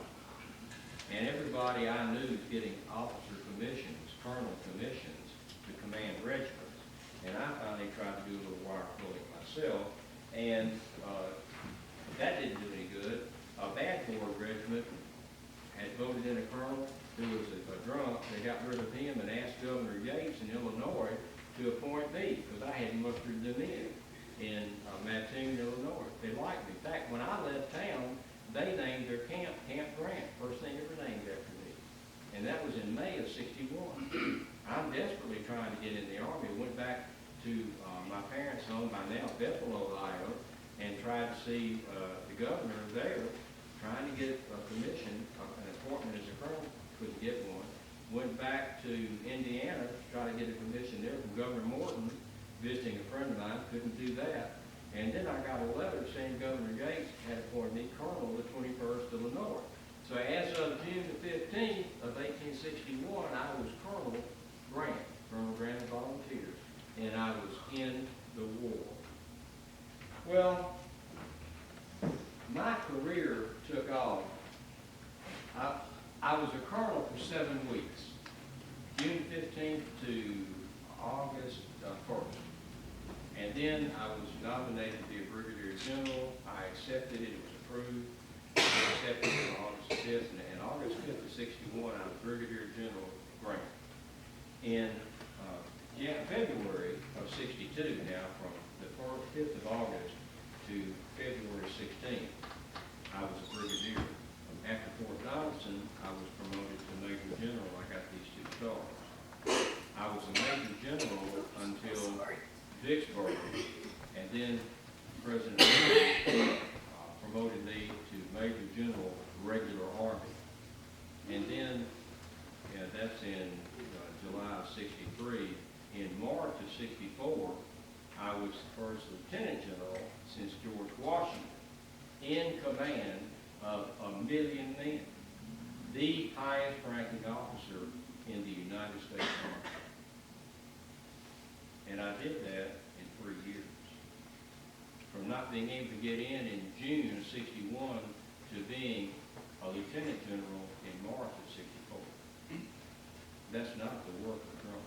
And everybody I knew was getting officer commissions, colonel commissions to command regiments. And I finally tried to do a little wire pulling myself, and that didn't do any good. A bad board regiment had voted in a colonel who was a drunk. They got rid of him and asked Governor Yates in Illinois to appoint me, because I had mustered them in Mattoon, Illinois. They liked me. In fact, when I left town, they named their camp Camp Grant, first thing ever named after me. And that was in May of '61. I'm desperately trying to get in the Army. Went back to my parents' home, by now Bethel, Ohio, and tried to see the governor there, trying to get a commission, an appointment as a colonel. Couldn't get one. Went back to Indiana to try to get a commission there from Governor Morton, visiting a friend of mine. Couldn't do that. And then I got a letter saying Governor Yates had appointed me colonel of the 21st Illinois. So as of June the 15th of 1861, I was Colonel Grant, Colonel Grant of Volunteers, and I was in the war. Well, my career took off. I was a colonel for 7 weeks, June 15th to August 1st. And then I was nominated to be a brigadier general. I accepted it. It was approved. I accepted it on August 5th. And August 5th of '61, I was brigadier general Grant. In February of '62, now from the 5th of August to February 16th, I was a brigadier. After Fort Donelson, I was promoted to major general. I got these 2 stars. I was a major general until Vicksburg, and then President Lincoln promoted me to Major General Regular Army. And then, that's in July of '63. In March of '64, I was the first lieutenant general since George Washington, in command of 1 million men, the highest ranking officer in the United States Army. And I did that in 3 years. From not being able to get in June of '61 to being a lieutenant general in March of '64. That's not the work of Trump.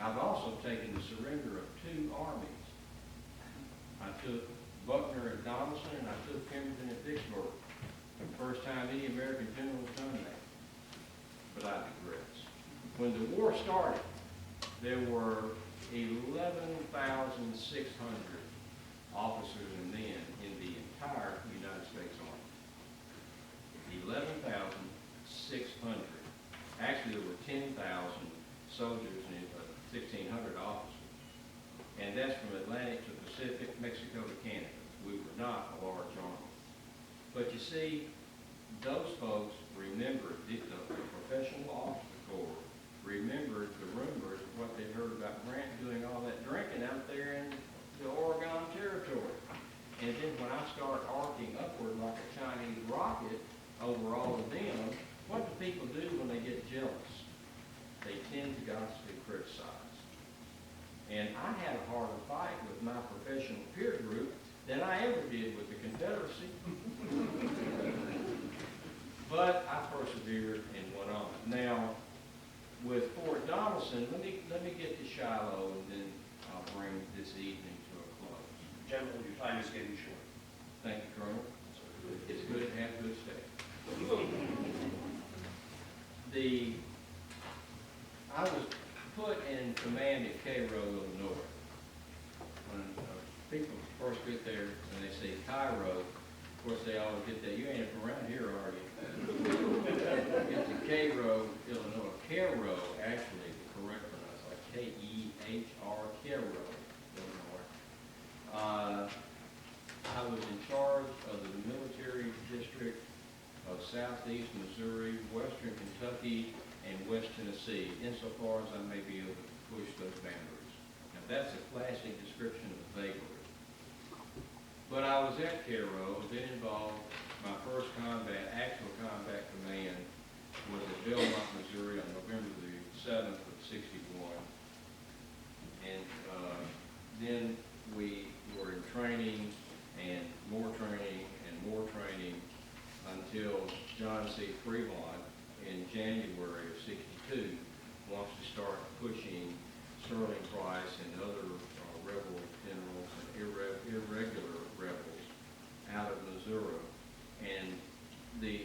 I've also taken the surrender of 2 armies. I took Buckner at Donelson, and I took Pemberton at Vicksburg. The first time any American general has done that. But I digress. When the war started, there were 11,600 officers and men in the entire United States Army. 11,600. Actually, there were 10,000 soldiers and 1,600 officers. And that's from Atlantic to Pacific, Mexico to Canada. We were not a large army. But you see, those folks remembered, the professional officer corps remembered the rumors of what they'd heard about Grant doing all that drinking out there in the Oregon Territory. And then when I start arcing upward like a Chinese rocket over all of them, what do people do when they get jealous? They tend to gossip and criticize. And I had a harder fight with my professional peer group than I ever did with the Confederacy. But I persevered and went on. Now, with Fort Donelson, let me get to Shiloh, and then I'll bring this evening to a close. General, your time is getting short. Thank you, Colonel. It's good to have good staff. I was put in command at Cairo, Illinois. first get there and they say Cairo, of course they always get that, you ain't from around here, are you? Get to Cairo, Illinois. Cairo, actually, the correct pronunciation, like K-E-H-R, Cairo, Illinois. I was in charge of the military district of southeast Missouri, western Kentucky, and West Tennessee, insofar as I may be able to push those boundaries. Now, that's a classic description of vagary. But I was at Cairo, then involved, my first actual combat command was at Belmont, Missouri on November the 7th of '61. And then we were in training and more training until John C. Fremont in January of '62 wants to start pushing Sterling Price and other rebel generals and irregular rebels out of Missouri. And the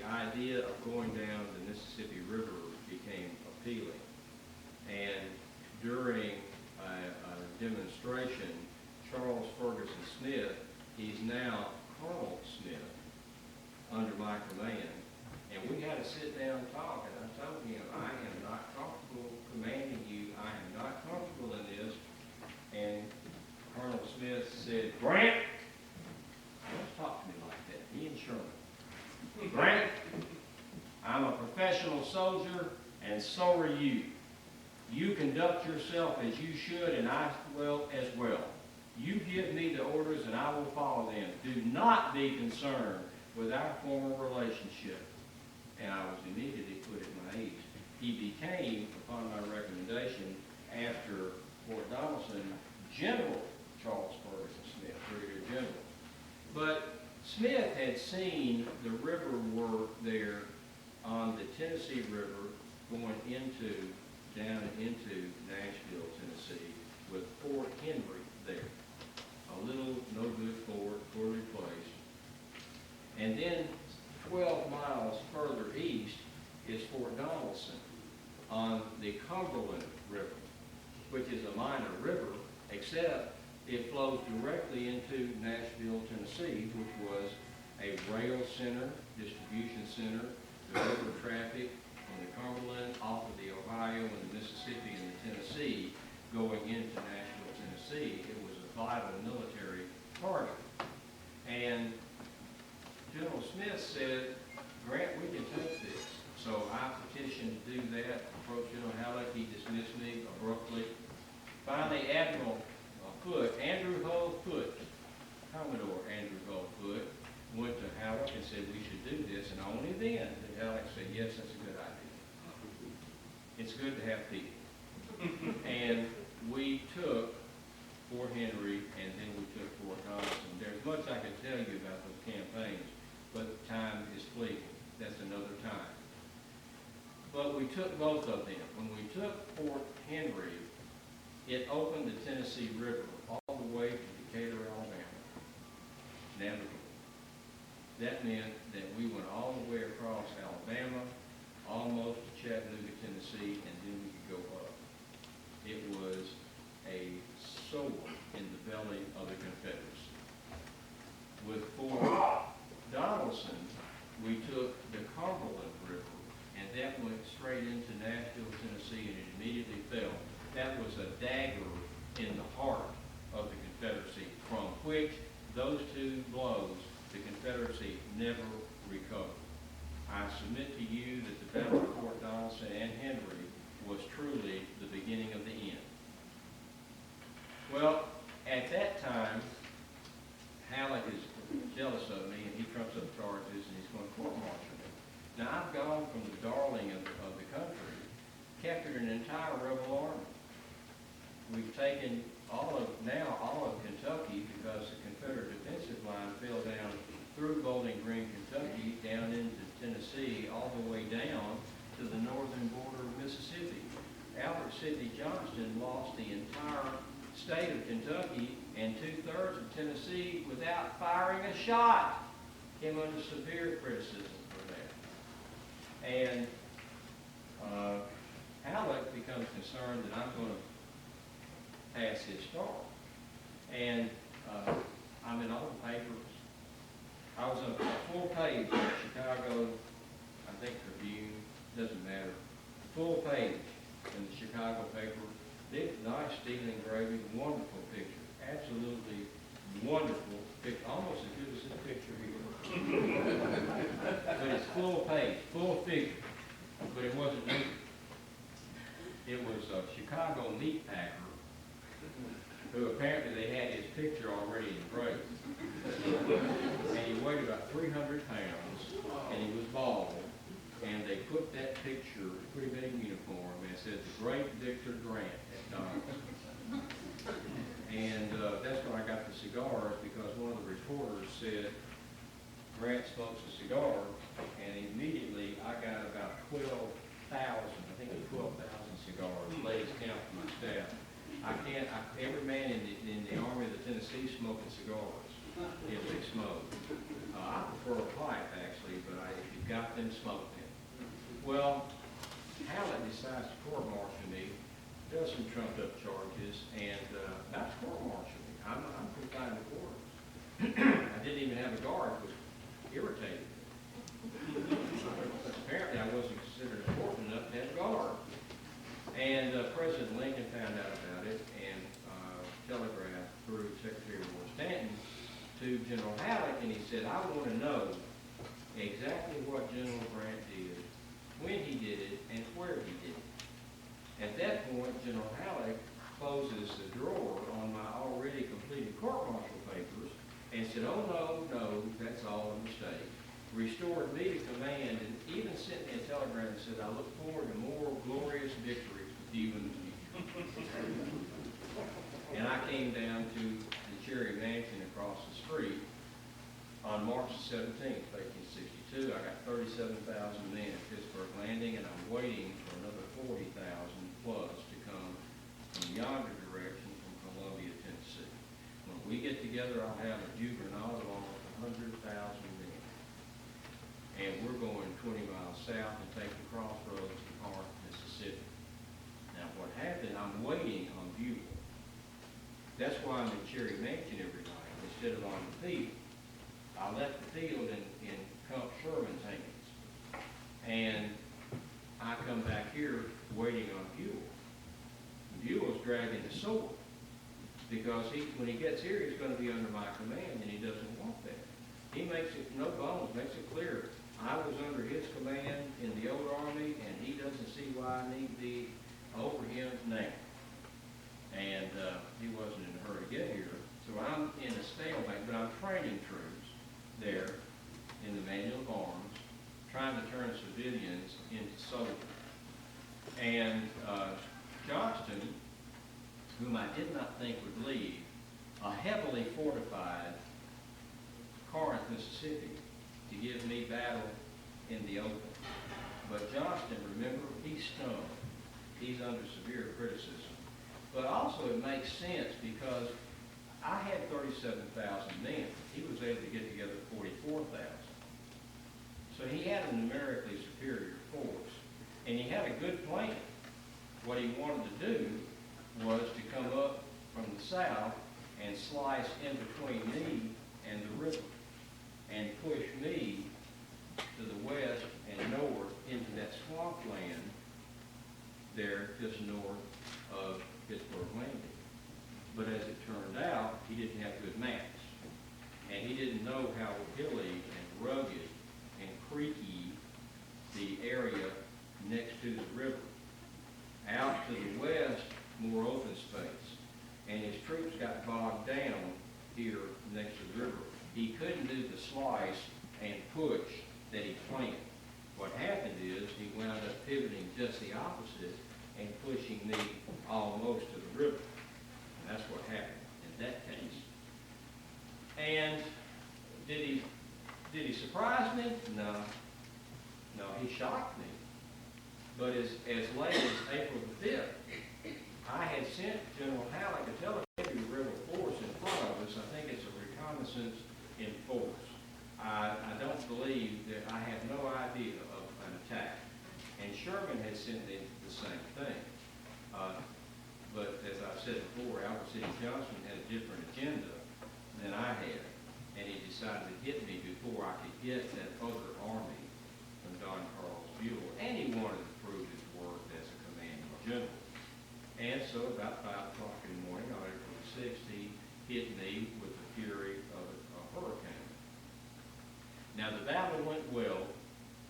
idea of going down the Mississippi River became appealing. And during a demonstration, Charles Ferguson Smith, he's now Colonel Smith, under my command, and we had to sit down and talk, and I told him, I am not comfortable commanding you, I am not comfortable in this, and Colonel Smith said, Grant, don't talk to me like that, he and Sherman. Grant, I'm a professional soldier, and so are you. You conduct yourself as you should, and I will as well. You give me the orders, and I will follow them. Do not be concerned with our former relationship. And I was immediately put at my ease. He became, upon my recommendation, after Fort Donelson, General Charles Ferguson Smith, Brigadier General. But Smith had seen the river work there on the Tennessee River going down into Nashville, Tennessee, with Fort Henry there. A little, no-good fort, poorly placed. And then 12 miles further east is Fort Donelson on the Cumberland River, which is a minor river, except it flows directly into Nashville, Tennessee, which was a rail center, distribution center, delivered traffic on the Cumberland, off of the Ohio and the Mississippi and the Tennessee, going into Nashville, Tennessee. It was a vital military target. And General Smith said, Grant, we can take this. So I petitioned to do that, approached General Halleck, he dismissed me abruptly. Finally, Admiral Foote, Andrew Hull Foote, Commodore Andrew Hull Foote, went to Halleck and said we should do this, and only then did Halleck say, yes, that's a good idea. It's good to have people. And we took Fort Henry, and then we took Fort Donelson. There's much I could tell you about those campaigns, but time is fleeting. That's another time. But we took both of them. When we took Fort Henry, it opened the Tennessee River all the way to Decatur, Alabama, navigable. That meant that we went all the way across Alabama, almost to Chattanooga, Tennessee, and then we could go up. It was a sword in the belly of the Confederacy. With Fort Donelson, we took the Cumberland River, and that went straight into Nashville, Tennessee, and it immediately fell. That was a dagger in the heart of the Confederacy, from which those two blows, the Confederacy never recovered. I submit to you that the Battle of Fort Donelson and Henry was truly the beginning of the end. Well, at that time, Halleck is jealous of me, and he trumps up charges, and he's going to court-martial me. Now, I've gone from the darling of the country, captured an entire rebel army. We've taken all of Kentucky, because the Confederate defensive line fell down through Bowling Green, Kentucky, down into Tennessee, all the way down to the northern border of Mississippi. Albert Sidney Johnston lost the entire state of Kentucky and 2/3 of Tennessee without firing a shot. Came under severe criticism for that. And Halleck becomes concerned that I'm going to pass his star. And I'm in all the papers. I was on a full page of Chicago, I think Tribune, doesn't matter. Full page in the Chicago paper. Big, nice steel engraving, wonderful picture. Absolutely wonderful picture, almost as good as this picture here. But it's full page, full figure. But it wasn't me. It was a Chicago meat packer who apparently they had his picture already engraved. And he weighed about 300 pounds, and he was bald. And they put that picture, pretty big uniform, and it said, "The Great Victor Grant" at Donaldson. And that's when I got the cigars, because one of the reporters said, "Grant smokes a cigar," and immediately I got about 12,000, I think it was 12,000 cigars, latest count from my staff. Every man in the Army of the Tennessee smoking cigars, if they smoke. I prefer a pipe, actually, but if you've got them, smoke them. Well, Hallett decides to court-martial me, does some trumped-up charges, and not to court-martial me. I'm confined to quarters. I didn't even have a guard, which irritated me. Apparently, I wasn't considered important enough to have a guard. And President Lincoln found out about it and telegraphed through Secretary of War Stanton to General Halleck, and he said, "I want to know exactly what General Grant did, when he did it, and where he did it." At that point, General Halleck closes the drawer on my already completed court-martial papers and said, "Oh, no, that's all a mistake." Restored me to command and even sent me a telegram and said, "I look forward to more glorious victories with you in the future." And I came down to the Cherry Mansion across the street on March 17th, 1862. I got 37,000 men at Pittsburgh Landing, and I'm waiting for another 40,000 plus to come from yonder direction from Columbia, Tennessee. When we get together, I'll have a juggernaut along with 100,000 men. And we're going 20 miles south and take the crossroads to Corinth, Mississippi. Now what happened, I'm waiting on Buell. That's why I'm in Cherry Mansion every night instead of on the field. I left the field in Comp Sherman's hands. And I come back here waiting on Buell. Buell's dragging the sword because when he gets here, he's going to be under my command, and he doesn't want that. He makes it, no bones, makes it clear. I was under his command in the old Army, and he doesn't see why I need to be over him now. And he wasn't in a hurry to get here. So I'm in a stalemate, but I'm training troops there in the Manual of Arms, trying to turn civilians into soldiers. And Johnston, whom I did not think would leave, a heavily fortified Corinth, Mississippi, to give me battle in the open. But Johnston, remember, he's stung. He's under severe criticism. But also it makes sense because I had 37,000 men. He was able to get together 44,000. So he had a numerically superior force. And he had a good plan. What he wanted to do was to come up from the south and slice in between me and the river and push me to the west and north into that swampland there just north of Pittsburgh Landing. But as it turned out, he didn't have good maps. And he didn't know how hilly and rugged and creaky the area next to the river. Out to the west, more open space. And his troops got bogged down here next to the river. He couldn't do the slice and push that he planned. What happened is he wound up pivoting just the opposite and pushing me almost to the river. And that's what happened in that case. And did he surprise me? No. No, he shocked me. But as late as April the 5th, I had sent General Halleck a telegram rebel force in front of us. I think it's a reconnaissance in force. I don't believe that I have no idea of an attack. And Sherman had sent me the same thing. But as I've said before, Albert City Johnson had a different agenda. than I had, and he decided to hit me before I could hit that other army from Don Carlos Buell, and he wanted to prove his worth as a commanding general. And so about 5 o'clock in the morning on April 6th, he hit me with the fury of a hurricane. Now the battle went well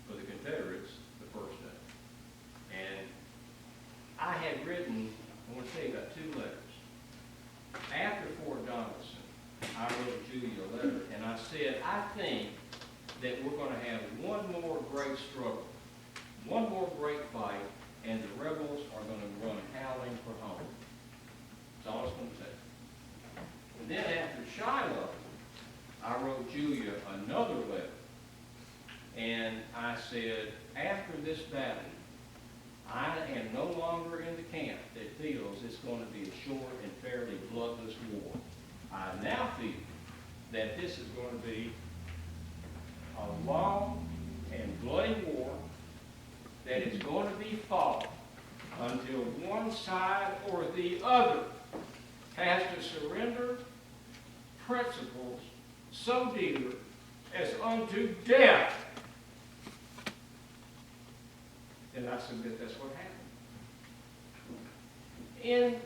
for the Confederates the first day. And I had written, I want to tell you about 2 letters. After Fort Donelson, I wrote Julia a letter, and I said, I think that we're going to have one more great struggle, one more great fight, and the rebels are going to run howling for home. That's all I was going to say. And then after Shiloh, I wrote Julia another letter, and I said, after this battle, I am no longer in the camp that feels it's going to be a short and fairly bloodless war. I now feel that this is going to be a long and bloody war, that it's going to be fought until one side or the other has to surrender principles so dear as unto death. And I submit that's what happened. In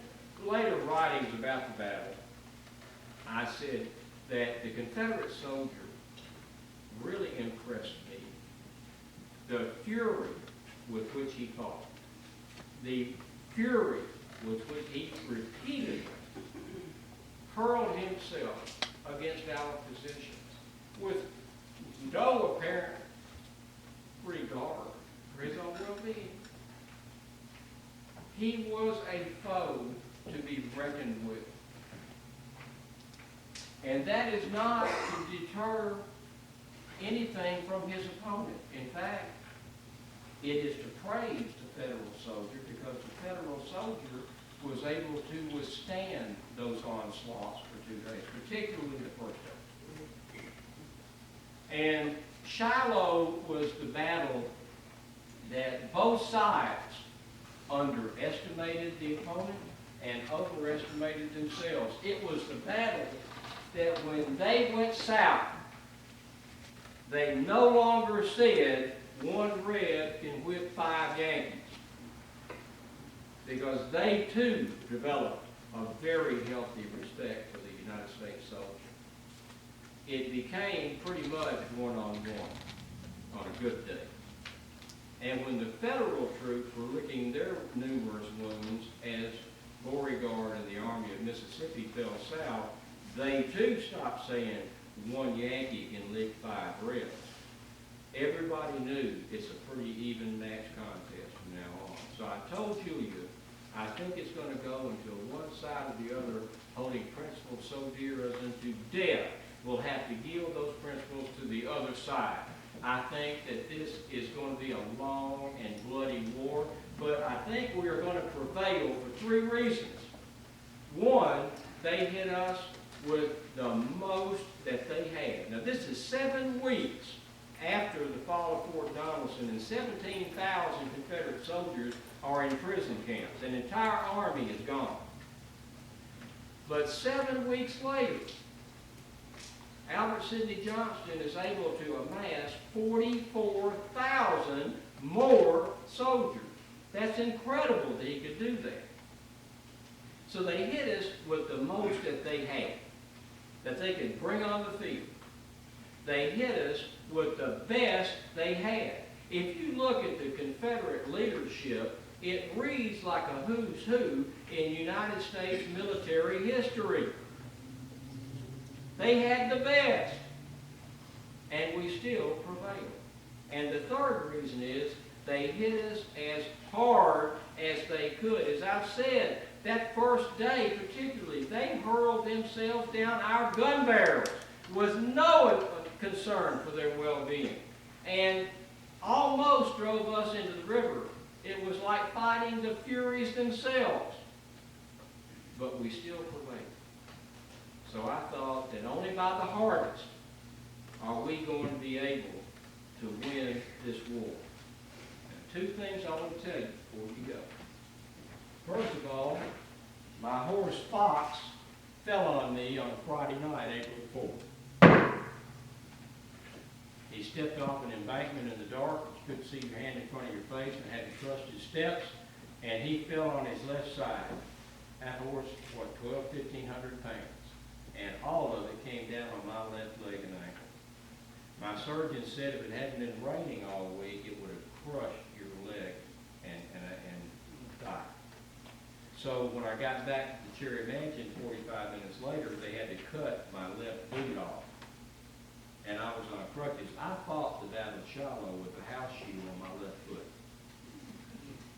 later writings about the battle, I said that the Confederate soldier really impressed me. The fury with which he fought, the fury with which he repeatedly hurled himself against our positions with no apparent regard for his own well-being. He was a foe to be reckoned with. And that is not to deter anything from his opponent. In fact, it is to praise the federal soldier because the federal soldier was able to withstand those onslaughts for 2 days, particularly the first day. And Shiloh was the battle that both sides underestimated the opponent and overestimated themselves. It was the battle that when they went south, they no longer said 1 Red can whip 5 Yankees, because they too developed a very healthy respect for the United States soldier. It became pretty much one-on-one on a good day. And when the federal troops were licking their numerous wounds as Beauregard and the Army of Mississippi fell south, they too stopped saying 1 Yankee can lick 5 Reds. Everybody knew it's a pretty even match contest from now on. So I told Julia, I think it's going to go until one side or the other, holding principles so dear as unto death, will have to yield those principles to the other side. I think that this is going to be a long and bloody war, but I think we are going to prevail for 3 reasons. One, they hit us with the most that they had. Now this is 7 weeks after the fall of Fort Donelson, and 17,000 Confederate soldiers are in prison camps. An entire army is gone. But 7 weeks later, Albert Sidney Johnston is able to amass 44,000 more soldiers. That's incredible that he could do that. So they hit us with the most that they had, that they could bring on the field. They hit us with the best they had. If you look at the Confederate leadership, it reads like a who's who in United States military history. They had the best, and we still prevailed. And the third reason is they hit us as hard as they could. As I've said, that first day particularly, they hurled themselves down our gun barrels with no concern for their well-being, and almost drove us into the river. It was like fighting the Furies themselves, but we still prevailed. So I thought that only by the hardest are we going to be able to win this war. Now, 2 things I want to tell you before you go. First of all, my horse Fox fell on me on Friday night, April 4th. He stepped off an embankment in the dark, you couldn't see your hand in front of your face and had to trust his steps, and he fell on his left side. That horse, what, 1,500 pounds, and all of it came down on my left leg and ankle. My surgeon said if it hadn't been raining all week, it would have crushed your leg and thigh. So when I got back to the Cherry Mansion 45 minutes later, they had to cut my left boot off. And I was on crutches. I fought the battle of Shiloh with a house shoe on my left foot.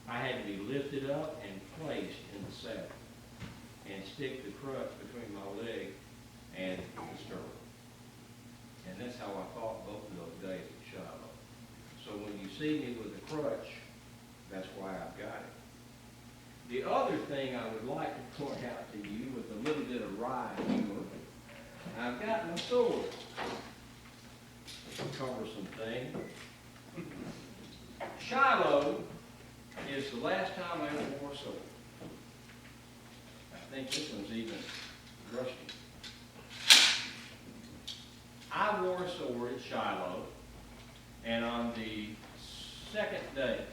I had to be lifted up and placed in the saddle and stick the crutch between my leg and the stirrup. And that's how I fought both of those days at Shiloh. So when you see me with a crutch, that's why I've got it. The other thing I would like to point out to you with a little bit of wry humor, I've got my sword. Cumbersome thing. Shiloh is the last time I ever wore a sword. I think this one's even rusty. I wore a sword at Shiloh, and on the second day,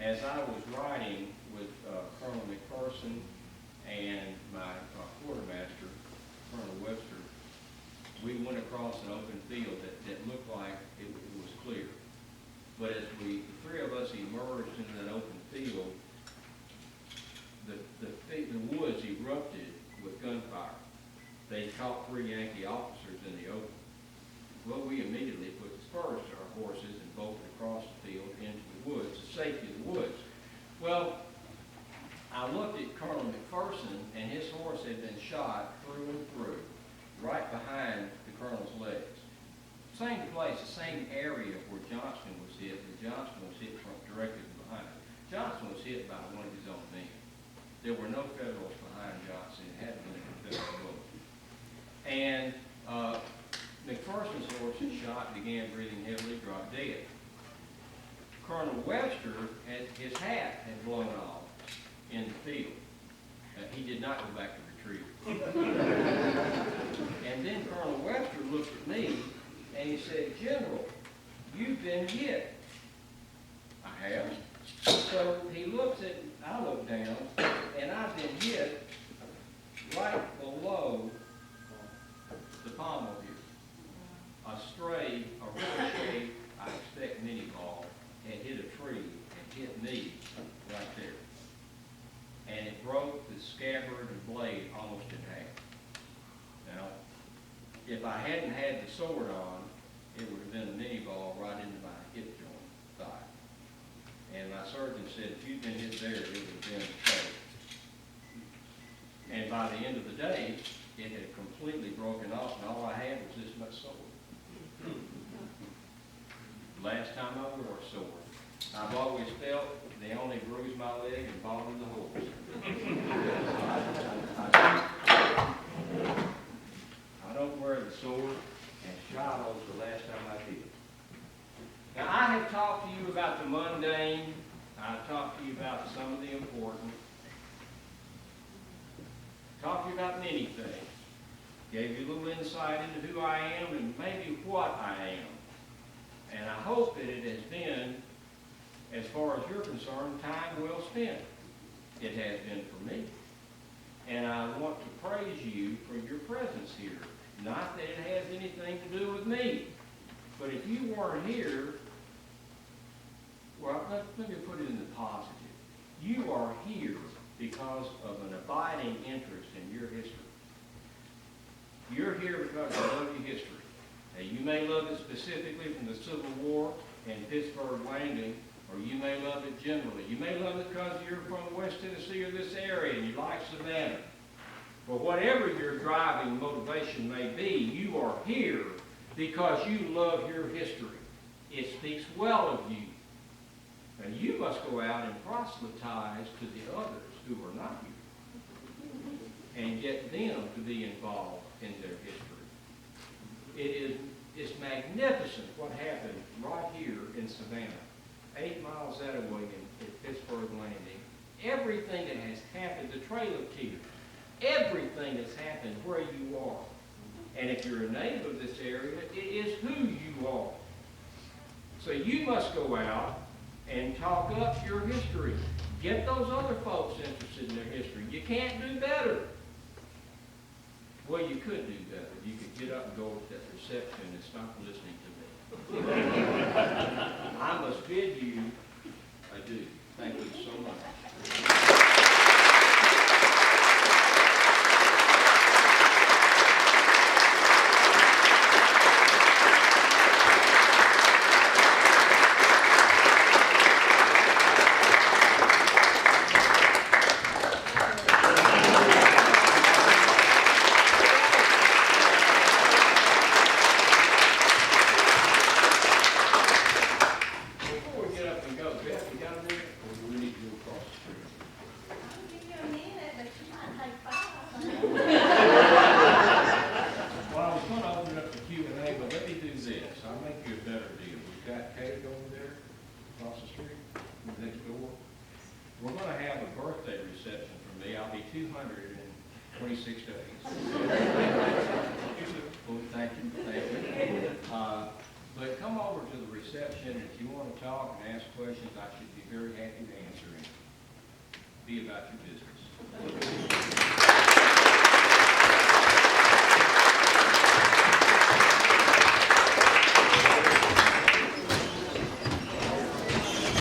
as I was riding with Colonel McPherson and my quartermaster, Colonel Webster, we went across an open field that looked like it was clear. But as the three of us emerged into that open field, the woods erupted with gunfire. They caught 3 Yankee officers in the open. Well, we immediately put the spurs to our horses and bolted across the field into the woods, the safety of the woods. Well, I looked at Colonel McPherson, and his horse had been shot through and through, right behind the colonel's legs. Same place, the same area where Johnston was hit, but Johnston was hit from directly behind. Johnston was hit by one of his own men. There were no Federals behind Johnston. It had been a Confederate bullet. And McPherson's horse had shot, began breathing heavily, dropped dead. Colonel Webster, his hat had blown off in the field. He did not go back to retrieve it. And then Colonel Webster looked at me and he said, "General, you've been hit." I have. So he looks at, I look down, and I've been hit right below the pommel here. A stray, a ricochet, I expect mini ball, had hit a tree and hit me right there. And it broke the scabbard and blade almost in half. Now, if I hadn't had the sword on, it would have been a mini ball right into my hip joint, thigh. And my surgeon said, if you'd been hit there, it would have been fatal. And by the end of the day, it had completely broken off, and all I had was this much sword. Last time I wore a sword. I've always felt they only bruised my leg and bothered the horse. I don't wear the sword, and Shiloh's the last time I did. Now, I have talked to you about the mundane. I've talked to you about some of the important. Talked to you about many things. Gave you a little insight into who I am and maybe what I am. And I hope that it has been, as far as you're concerned, time well spent. It has been for me. And I want to praise you for your presence here. Not that it has anything to do with me, but if you weren't here, well, let me put it in the positive. You are here because of an abiding interest in your history. You're here because you love your history. Now, you may love it specifically from the Civil War and Pittsburgh Landing, or you may love it generally. You may love it because you're from West Tennessee or this area and you like Savannah. But whatever your driving motivation may be, you are here because you love your history. It speaks well of you. And you must go out and proselytize to the others who are not here and get them to be involved in their history. It's magnificent what happened right here in Savannah, 8 miles that way in Pittsburgh Landing. Everything that has happened, the Trail of Tears, everything that's happened where you are. And if you're a native of this area, it is who you are. So you must go out and talk up your history. Get those other folks interested in their history. You can't do better. Well, you could do better. You could get up and go to that reception and stop listening to me. I must bid you adieu. Thank you so much. Before we get up and go, Beth, you got a minute, or do we need to go across the street? I'll give you a minute, but you might take 5. Well, I was going to open up the Q&A, but let me do this. I'll make you a better deal. We've got Kate over there, across the street, next door. We're going to have a birthday reception for me. I'll be 226 days. Oh, thank you, thank you. But come over to the reception, and if you want to talk and ask questions, I should be very happy to answer them. Be about your business.